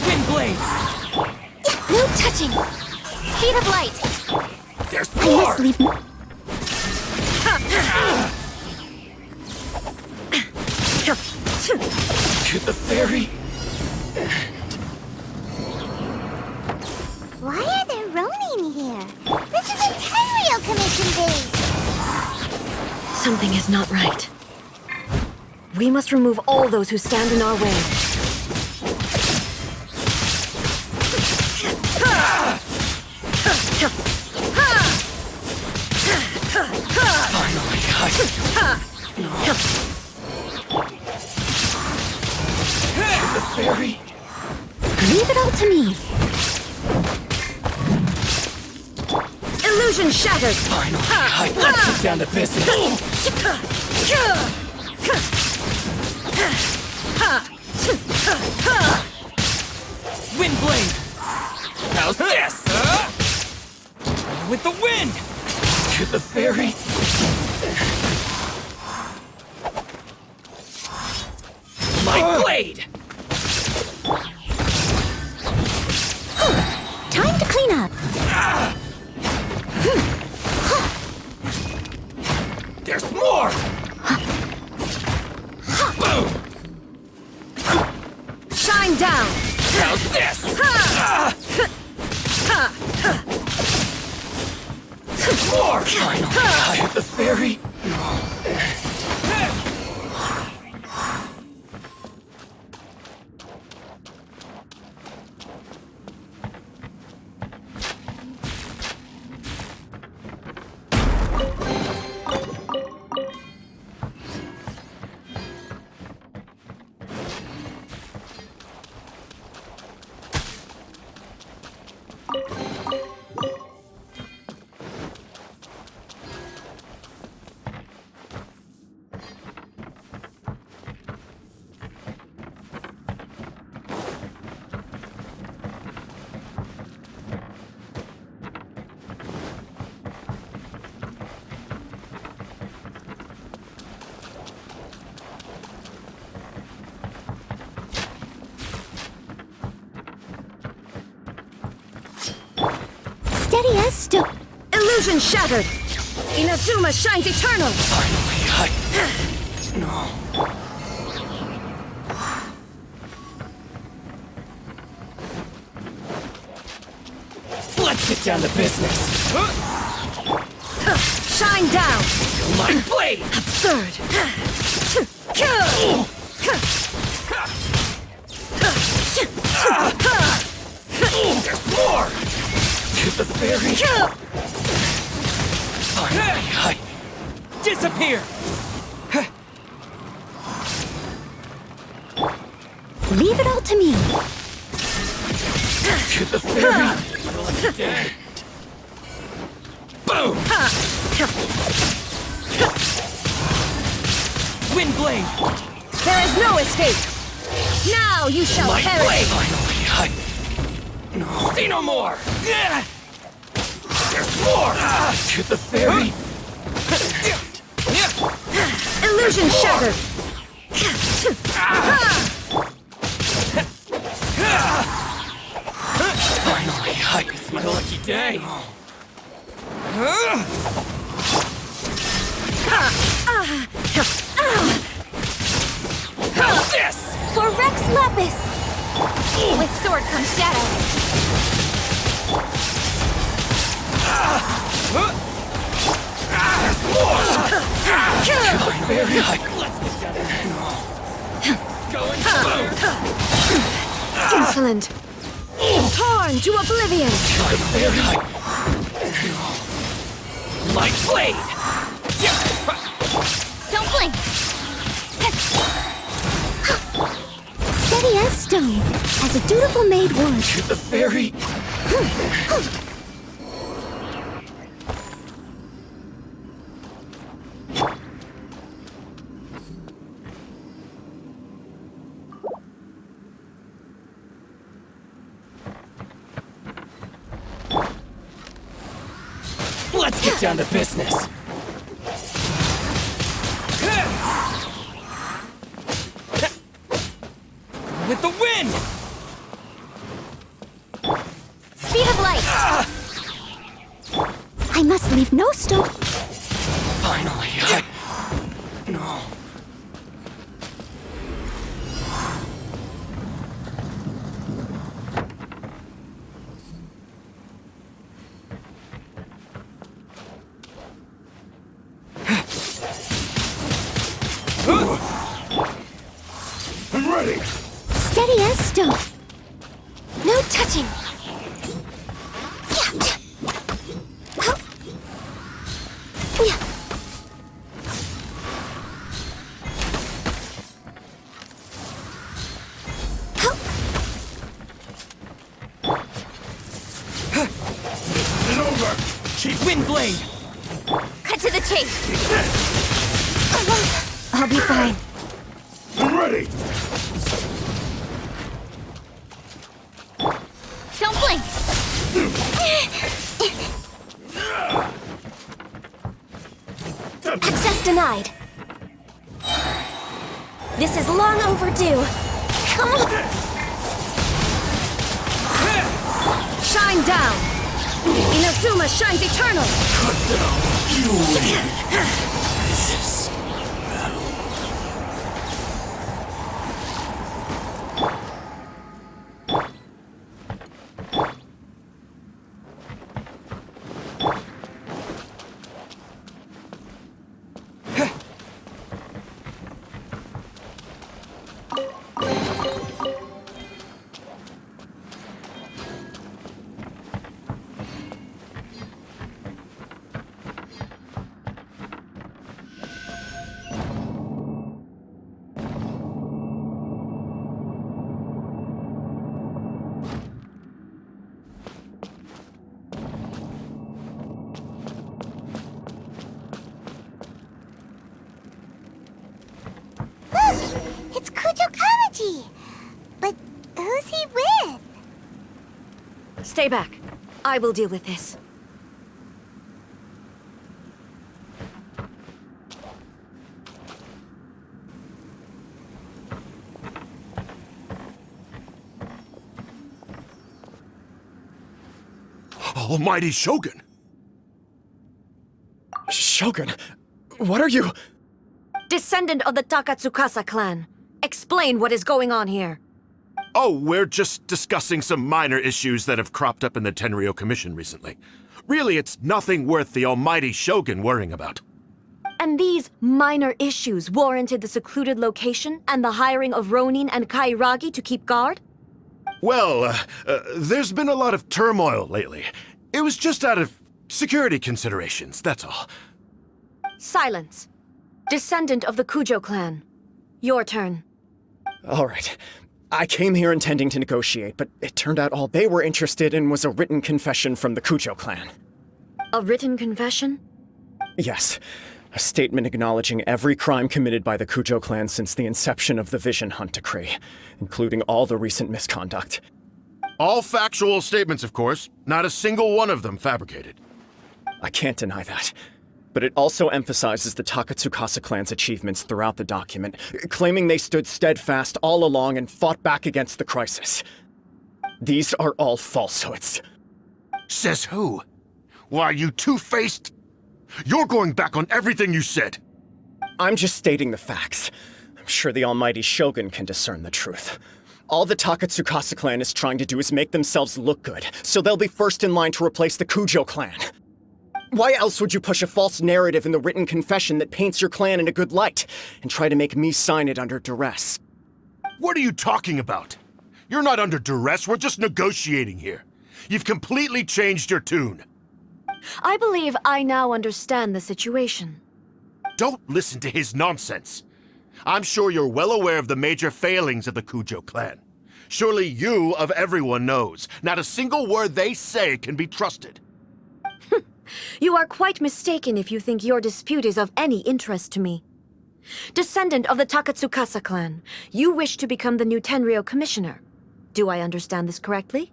Speaker 7: Windblade!
Speaker 4: No touching! Speed of light!
Speaker 7: There's
Speaker 4: I
Speaker 7: more!
Speaker 4: must leave...
Speaker 7: To the ferry.
Speaker 4: Why are there Ronin here? This is a Tenryou Commission base!
Speaker 8: Something is not right. We must remove all those who stand in our way.
Speaker 7: The ferry.
Speaker 4: Leave it all to me.
Speaker 8: Illusion shattered!
Speaker 7: Finally, let's get down to business. Windblade! How's this? With the wind! To the ferry. blade!
Speaker 4: Time to clean up.
Speaker 7: There's more! Boom!
Speaker 8: Shine down!
Speaker 7: How's this? More! Finally, I have the fairy.
Speaker 4: Steady as stone.
Speaker 8: Illusion shattered! Inazuma shines eternal!
Speaker 7: Finally, No. Let's get down to business.
Speaker 8: Shine down!
Speaker 7: My blade!
Speaker 8: Absurd!
Speaker 7: There's more! To the fairy! Finally, I disappear!
Speaker 4: Leave it all to me.
Speaker 7: To the fairy! Dead! Boom! Wind blade!
Speaker 8: There is no escape! Now you shall
Speaker 7: My
Speaker 8: perish!
Speaker 7: blade! Finally, No. See no more! There's more! To the fairy!
Speaker 8: Illusion shattered!
Speaker 7: Finally, it's my lucky day! How's this?
Speaker 4: For Rex Lapis. With sword comes shadow.
Speaker 7: Very high. Let's get down. Going boom.
Speaker 8: Insolent! Torn to oblivion!
Speaker 7: Very high. My blade.
Speaker 4: Don't blink. Steady as stone, as a dutiful maid would.
Speaker 7: To the fairy. Let's get down to business. With the wind!
Speaker 4: Speed of light. I must leave no stone.
Speaker 7: Finally, No.
Speaker 11: I'm ready.
Speaker 4: Steady as stone. No touching.
Speaker 11: It's over.
Speaker 7: Chief Wind Blade!
Speaker 4: Cut to the chase. I'll be fine.
Speaker 11: I'm ready.
Speaker 4: Don't blink. Access denied. This is long overdue.
Speaker 8: Shine down! Inazuma shines eternal!
Speaker 4: It's Kujo Kamaji! But who's he with?
Speaker 8: Stay back. I will deal with this.
Speaker 10: Almighty Shogun!
Speaker 2: Shogun, what are you...
Speaker 8: Descendant of the Takatsukasa clan. Explain what is going on here.
Speaker 10: Oh, we're just discussing some minor issues that have cropped up in the Tenryou Commission recently. Really, it's nothing worth the almighty Shogun worrying about.
Speaker 8: And these minor issues warranted the secluded location and the hiring of Ronin and Kairagi to keep guard?
Speaker 10: Well, there's been a lot of turmoil lately. It was just out of security considerations, that's all.
Speaker 8: Silence. Descendant of the Kujo clan. Your turn.
Speaker 2: All right. I came here intending to negotiate, but it turned out all they were interested in was a written confession from the Kujo clan.
Speaker 8: A written confession?
Speaker 2: Yes. A statement acknowledging every crime committed by the Kujo clan since the inception of the Vision Hunt Decree, including all the recent misconduct.
Speaker 10: All factual statements, of course. Not a single one of them fabricated.
Speaker 2: I can't deny that. But it also emphasizes the Takatsukasa clan's achievements throughout the document, claiming they stood steadfast all along and fought back against the crisis. These are all falsehoods.
Speaker 10: Says who? Why, you two-faced... You're going back on everything you said.
Speaker 2: I'm just stating the facts. I'm sure the almighty Shogun can discern the truth. All the Takatsukasa clan is trying to do is make themselves look good, so they'll be first in line to replace the Kujo clan. Why else would you push a false narrative in the written confession that paints your clan in a good light, and try to make me sign it under duress?
Speaker 10: What are you talking about? You're not under duress, we're just negotiating here. You've completely changed your tune.
Speaker 8: I believe I now understand the situation.
Speaker 10: Don't listen to his nonsense. I'm sure you're well aware of the major failings of the Kujo clan. Surely you, of everyone, knows. Not a single word they say can be trusted.
Speaker 8: You are quite mistaken if you think your dispute is of any interest to me. Descendant of the Takatsukasa clan, you wish to become the new Tenryou commissioner. Do I understand this correctly?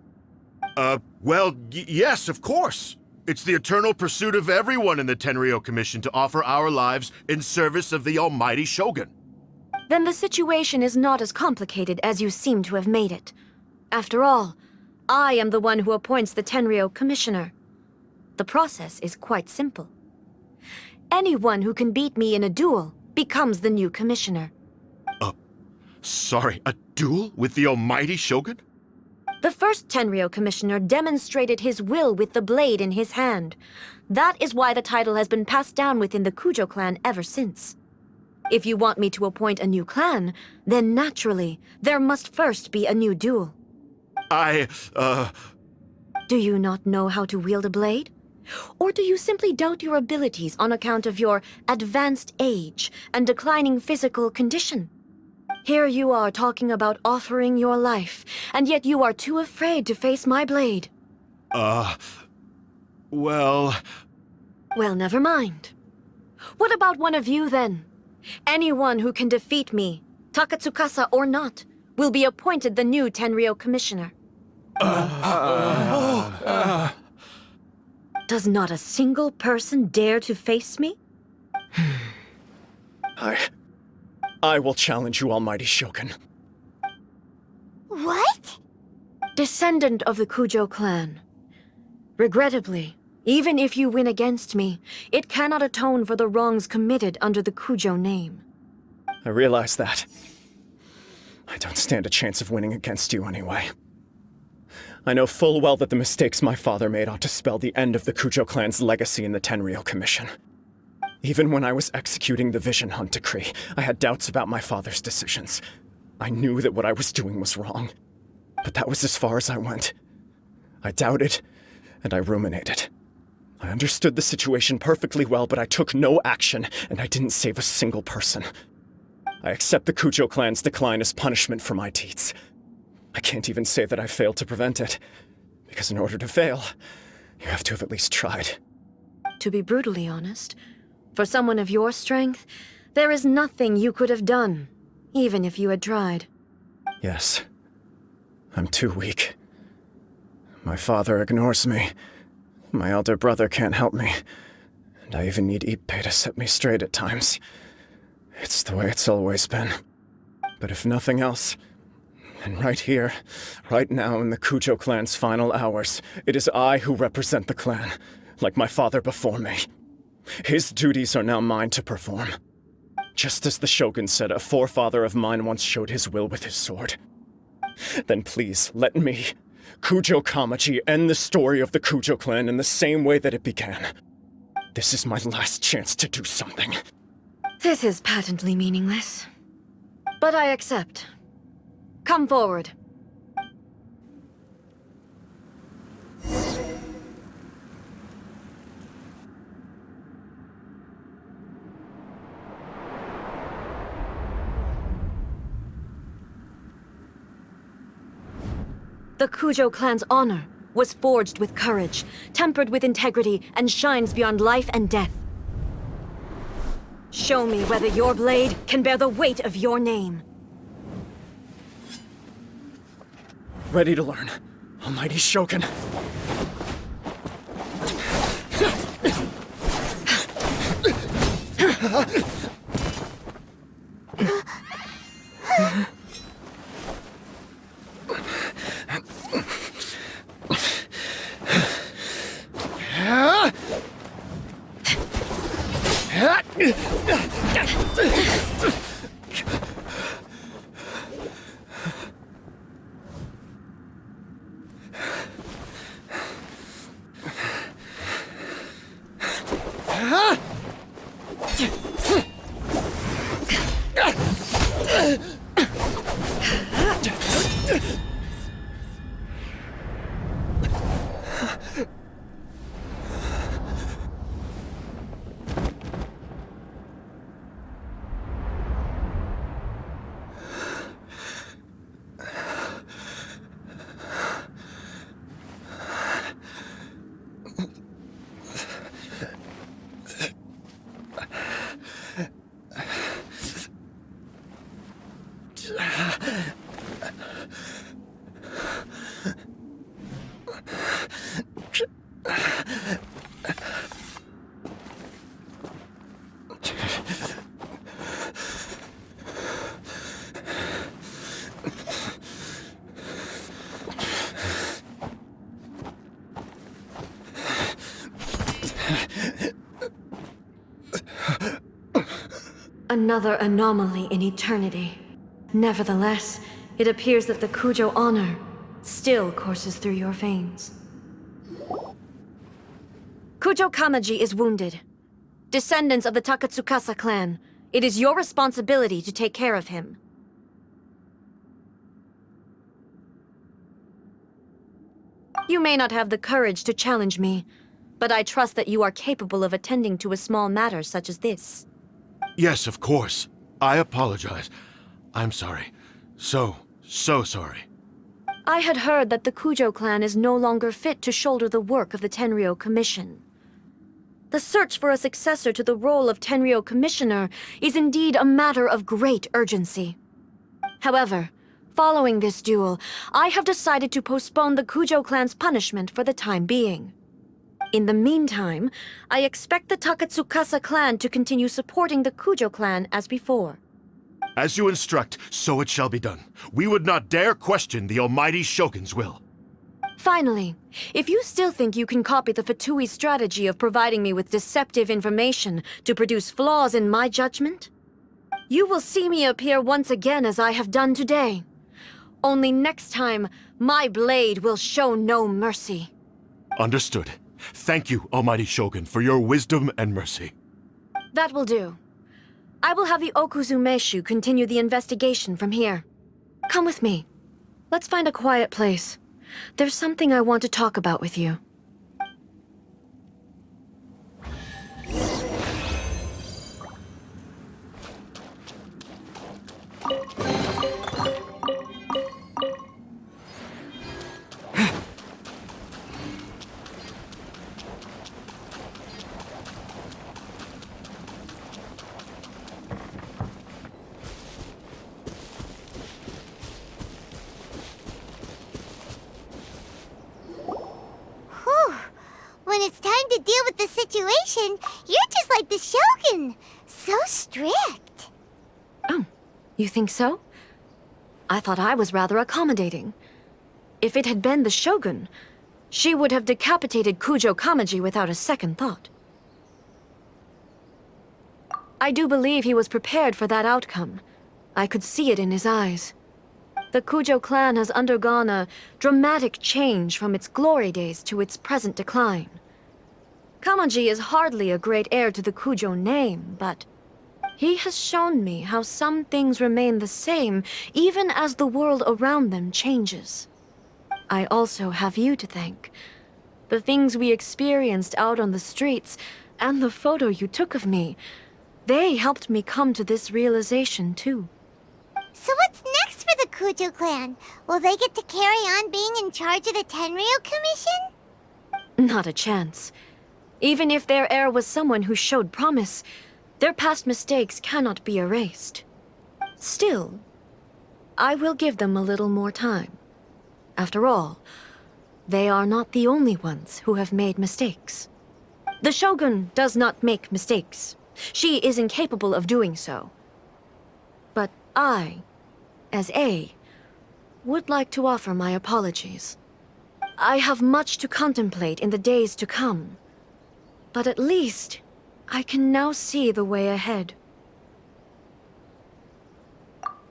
Speaker 10: Well, yes, of course. It's the eternal pursuit of everyone in the Tenryou Commission to offer our lives in service of the almighty Shogun.
Speaker 8: Then the situation is not as complicated as you seem to have made it. After all, I am the one who appoints the Tenryou commissioner. The process is quite simple. Anyone who can beat me in a duel becomes the new commissioner.
Speaker 10: Sorry, a duel with the almighty Shogun?
Speaker 8: The first Tenryou commissioner demonstrated his will with the blade in his hand. That is why the title has been passed down within the Kujo clan ever since. If you want me to appoint a new clan, then naturally, there must first be a new duel. Do you not know how to wield a blade? Or do you simply doubt your abilities on account of your advanced age and declining physical condition? Here you are talking about offering your life, and yet you are too afraid to face my blade.
Speaker 10: Well,
Speaker 8: never mind. What about one of you, then? Anyone who can defeat me, Takatsukasa or not, will be appointed the new Tenryou commissioner. Does not a single person dare to face me?
Speaker 2: I will challenge you, almighty Shogun.
Speaker 8: Descendant of the Kujo clan. Regrettably, even if you win against me, it cannot atone for the wrongs committed under the Kujo name.
Speaker 2: I realize that. I don't stand a chance of winning against you anyway. I know full well that the mistakes my father made ought to spell the end of the Kujo clan's legacy in the Tenryou Commission. Even when I was executing the Vision Hunt decree, I had doubts about my father's decisions. I knew that what I was doing was wrong, but that was as far as I went. I doubted, and I ruminated. I understood the situation perfectly well, but I took no action, and I didn't save a single person. I accept the Kujo clan's decline as punishment for my deeds. I can't even say that I failed to prevent it, because in order to fail, you have to have at least tried.
Speaker 8: To be brutally honest, for someone of your strength, there is nothing you could have done, even if you had tried.
Speaker 2: Yes. I'm too weak. My father ignores me. My elder brother can't help me. And I even need Ippei to set me straight at times. It's the way it's always been. But if nothing else, then right here, right now in the Kujo clan's final hours, it is I who represent the clan, like my father before me. His duties are now mine to perform. Just as the Shogun said a forefather of mine once showed his will with his sword. Then please, let me, Kujo Kamaji, end the story of the Kujo clan in the same way that it began. This is my last chance to do something.
Speaker 8: This is patently meaningless. But I accept. Come forward. The Kujo clan's honor was forged with courage, tempered with integrity, and shines beyond life and death. Show me whether your blade can bear the weight of your name.
Speaker 2: Ready to learn, Almighty Shogun.
Speaker 8: Another anomaly in eternity. Nevertheless, it appears that the Kujo honor still courses through your veins. Kujo Kamaji is wounded. Descendants of the Takatsukasa clan, it is your responsibility to take care of him. You may not have the courage to challenge me, but I trust that you are capable of attending to a small matter such as this.
Speaker 10: Yes, of course. I apologize. I'm sorry. So sorry.
Speaker 8: I had heard that the Kujo clan is no longer fit to shoulder the work of the Tenryou Commission. The search for a successor to the role of Tenryou Commissioner is indeed a matter of great urgency. However, following this duel, I have decided to postpone the Kujo clan's punishment for the time being. In the meantime, I expect the Takatsukasa clan to continue supporting the Kujo clan as before.
Speaker 10: As you instruct, so it shall be done. We would not dare question the Almighty Shogun's will.
Speaker 8: Finally, if you still think you can copy the Fatui strategy of providing me with deceptive information to produce flaws in my judgment, you will see me appear once again as I have done today. Only next time, my blade will show no mercy.
Speaker 10: Understood. Thank you, Almighty Shogun, for your wisdom and mercy.
Speaker 8: That will do. I will have the Okuzumeshu continue the investigation from here. Come with me. Let's find a quiet place. There's something I want to talk about with you.
Speaker 4: When it's time to deal with the situation, you're just like the Shogun. So strict.
Speaker 8: Oh, you think so? I thought I was rather accommodating. If it had been the Shogun, she would have decapitated Kujo Kamaji without a second thought. I do believe he was prepared for that outcome. I could see it in his eyes. The Kujo clan has undergone a dramatic change from its glory days to its present decline. Kamaji is hardly a great heir to the Kujo name, but he has shown me how some things remain the same even as the world around them changes. I also have you to thank. The things we experienced out on the streets and the photo you took of me, they helped me come to this realization too.
Speaker 4: So what's next for the Kujo clan? Will they get to carry on being in charge of the Tenryo Commission?
Speaker 8: Not a chance. Even if their heir was someone who showed promise, their past mistakes cannot be erased. Still, I will give them a little more time. After all, they are not the only ones who have made mistakes. The Shogun does not make mistakes. She is incapable of doing so. But I, as A, would like to offer my apologies. I have much to contemplate in the days to come, but at least I can now see the way ahead.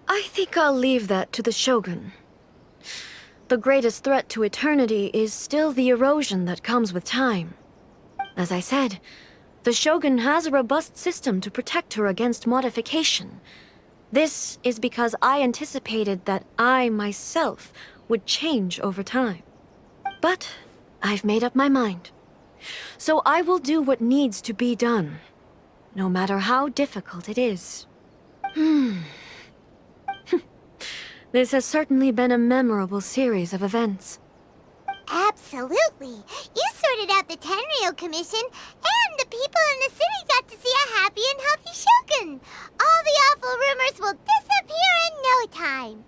Speaker 8: I think I'll leave that to the Shogun. The greatest threat to eternity is still the erosion that comes with time. As I said, the Shogun has a robust system to protect her against modification. This is because I anticipated that I myself would change over time. But I've made up my mind. So I will do what needs to be done, no matter how difficult it is. This has certainly been a memorable series of events.
Speaker 4: Absolutely. You sorted out the Tenryo Commission, and the people in the city got to see a happy and healthy Shogun. All the awful rumors will disappear in no time.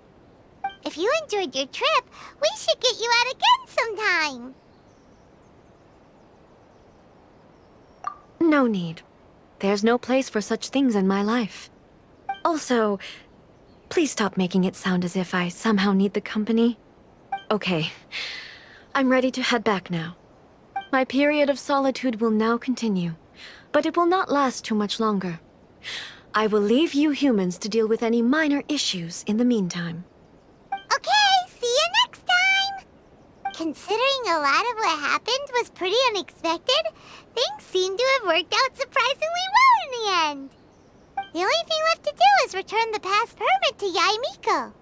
Speaker 4: If you enjoyed your trip, we should get you out again sometime.
Speaker 8: No need. There's no place for such things in my life. Also, please stop making it sound as if I somehow need the company. Okay. I'm ready to head back now. My period of solitude will now continue, but it will not last too much longer. I will leave you humans to deal with any minor issues in the meantime.
Speaker 4: Okay, see you next time! Considering a lot of what happened was pretty unexpected, things seem to have worked out surprisingly well in the end. The only thing left to do is return the pass permit to Yaimiko.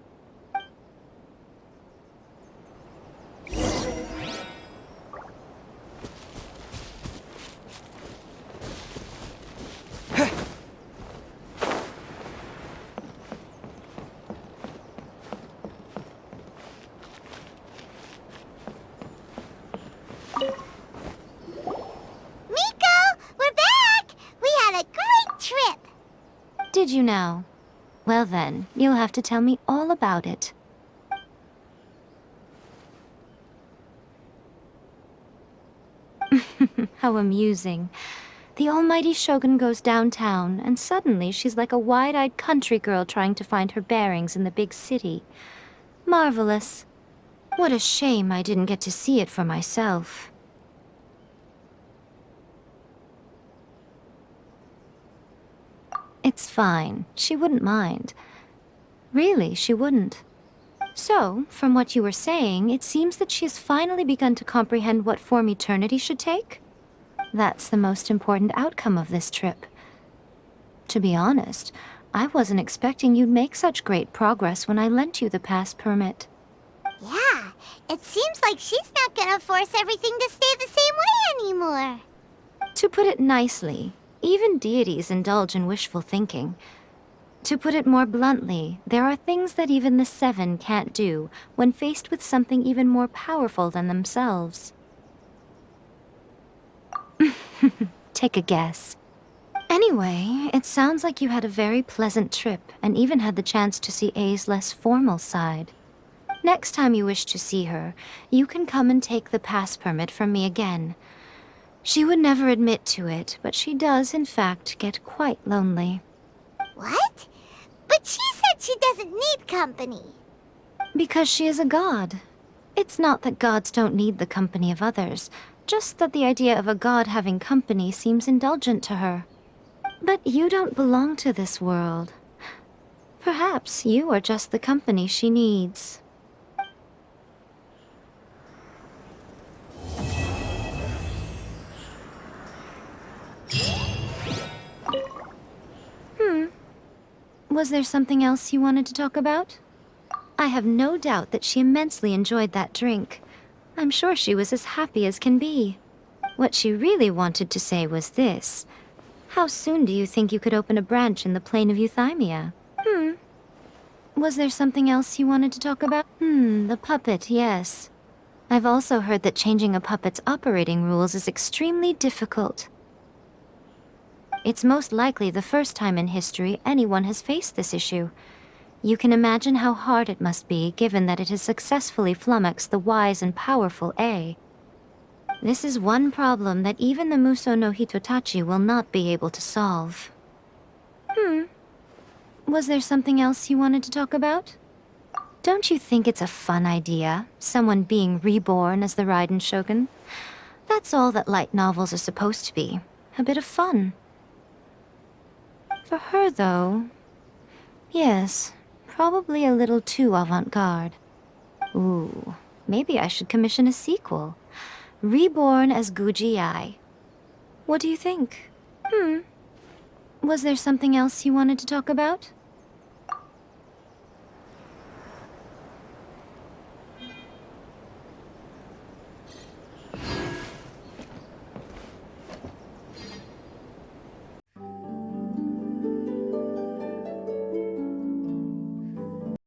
Speaker 5: Did you know? Well then, you'll have to tell me all about it. How amusing. The almighty Shogun goes downtown, and suddenly she's like a wide-eyed country girl trying to find her bearings in the big city. Marvelous. What a shame I didn't get to see it for myself. It's fine. She wouldn't mind. Really, she wouldn't. So, from what you were saying, it seems that she has finally begun to comprehend what form eternity should take? That's the most important outcome of this trip. To be honest, I wasn't expecting you'd make such great progress when I lent you the pass permit.
Speaker 4: Yeah, it seems like she's not gonna force everything to stay the same way anymore.
Speaker 5: To put it nicely, even deities indulge in wishful thinking. To put it more bluntly, there are things that even the Seven can't do when faced with something even more powerful than themselves. Take a guess. Anyway, it sounds like you had a very pleasant trip and even had the chance to see A's less formal side. Next time you wish to see her, you can come and take the pass permit from me again. She would never admit to it, but she does, in fact, get quite lonely.
Speaker 4: What? But she said she doesn't need company.
Speaker 5: Because she is a god. It's not that gods don't need the company of others, just that the idea of a god having company seems indulgent to her. But you don't belong to this world. Perhaps you are just the company she needs. Was there something else you wanted to talk about? I have no doubt that she immensely enjoyed that drink. I'm sure she was as happy as can be. What she really wanted to say was this. How soon do you think you could open a branch in the plane of Euthymia? Was there something else you wanted to talk about? The puppet, yes. I've also heard that changing a puppet's operating rules is extremely difficult. It's most likely the first time in history anyone has faced this issue. You can imagine how hard it must be, given that it has successfully flummoxed the wise and powerful A. This is one problem that even the Muso no Hitotachi will not be able to solve. Was there something else you wanted to talk about? Don't you think it's a fun idea, someone being reborn as the Raiden Shogun? That's all that light novels are supposed to be, a bit of fun. For her, though, yes, probably a little too avant-garde. Ooh, maybe I should commission a sequel. Reborn as Guji Ai. What do you think? Was there something else you wanted to talk about?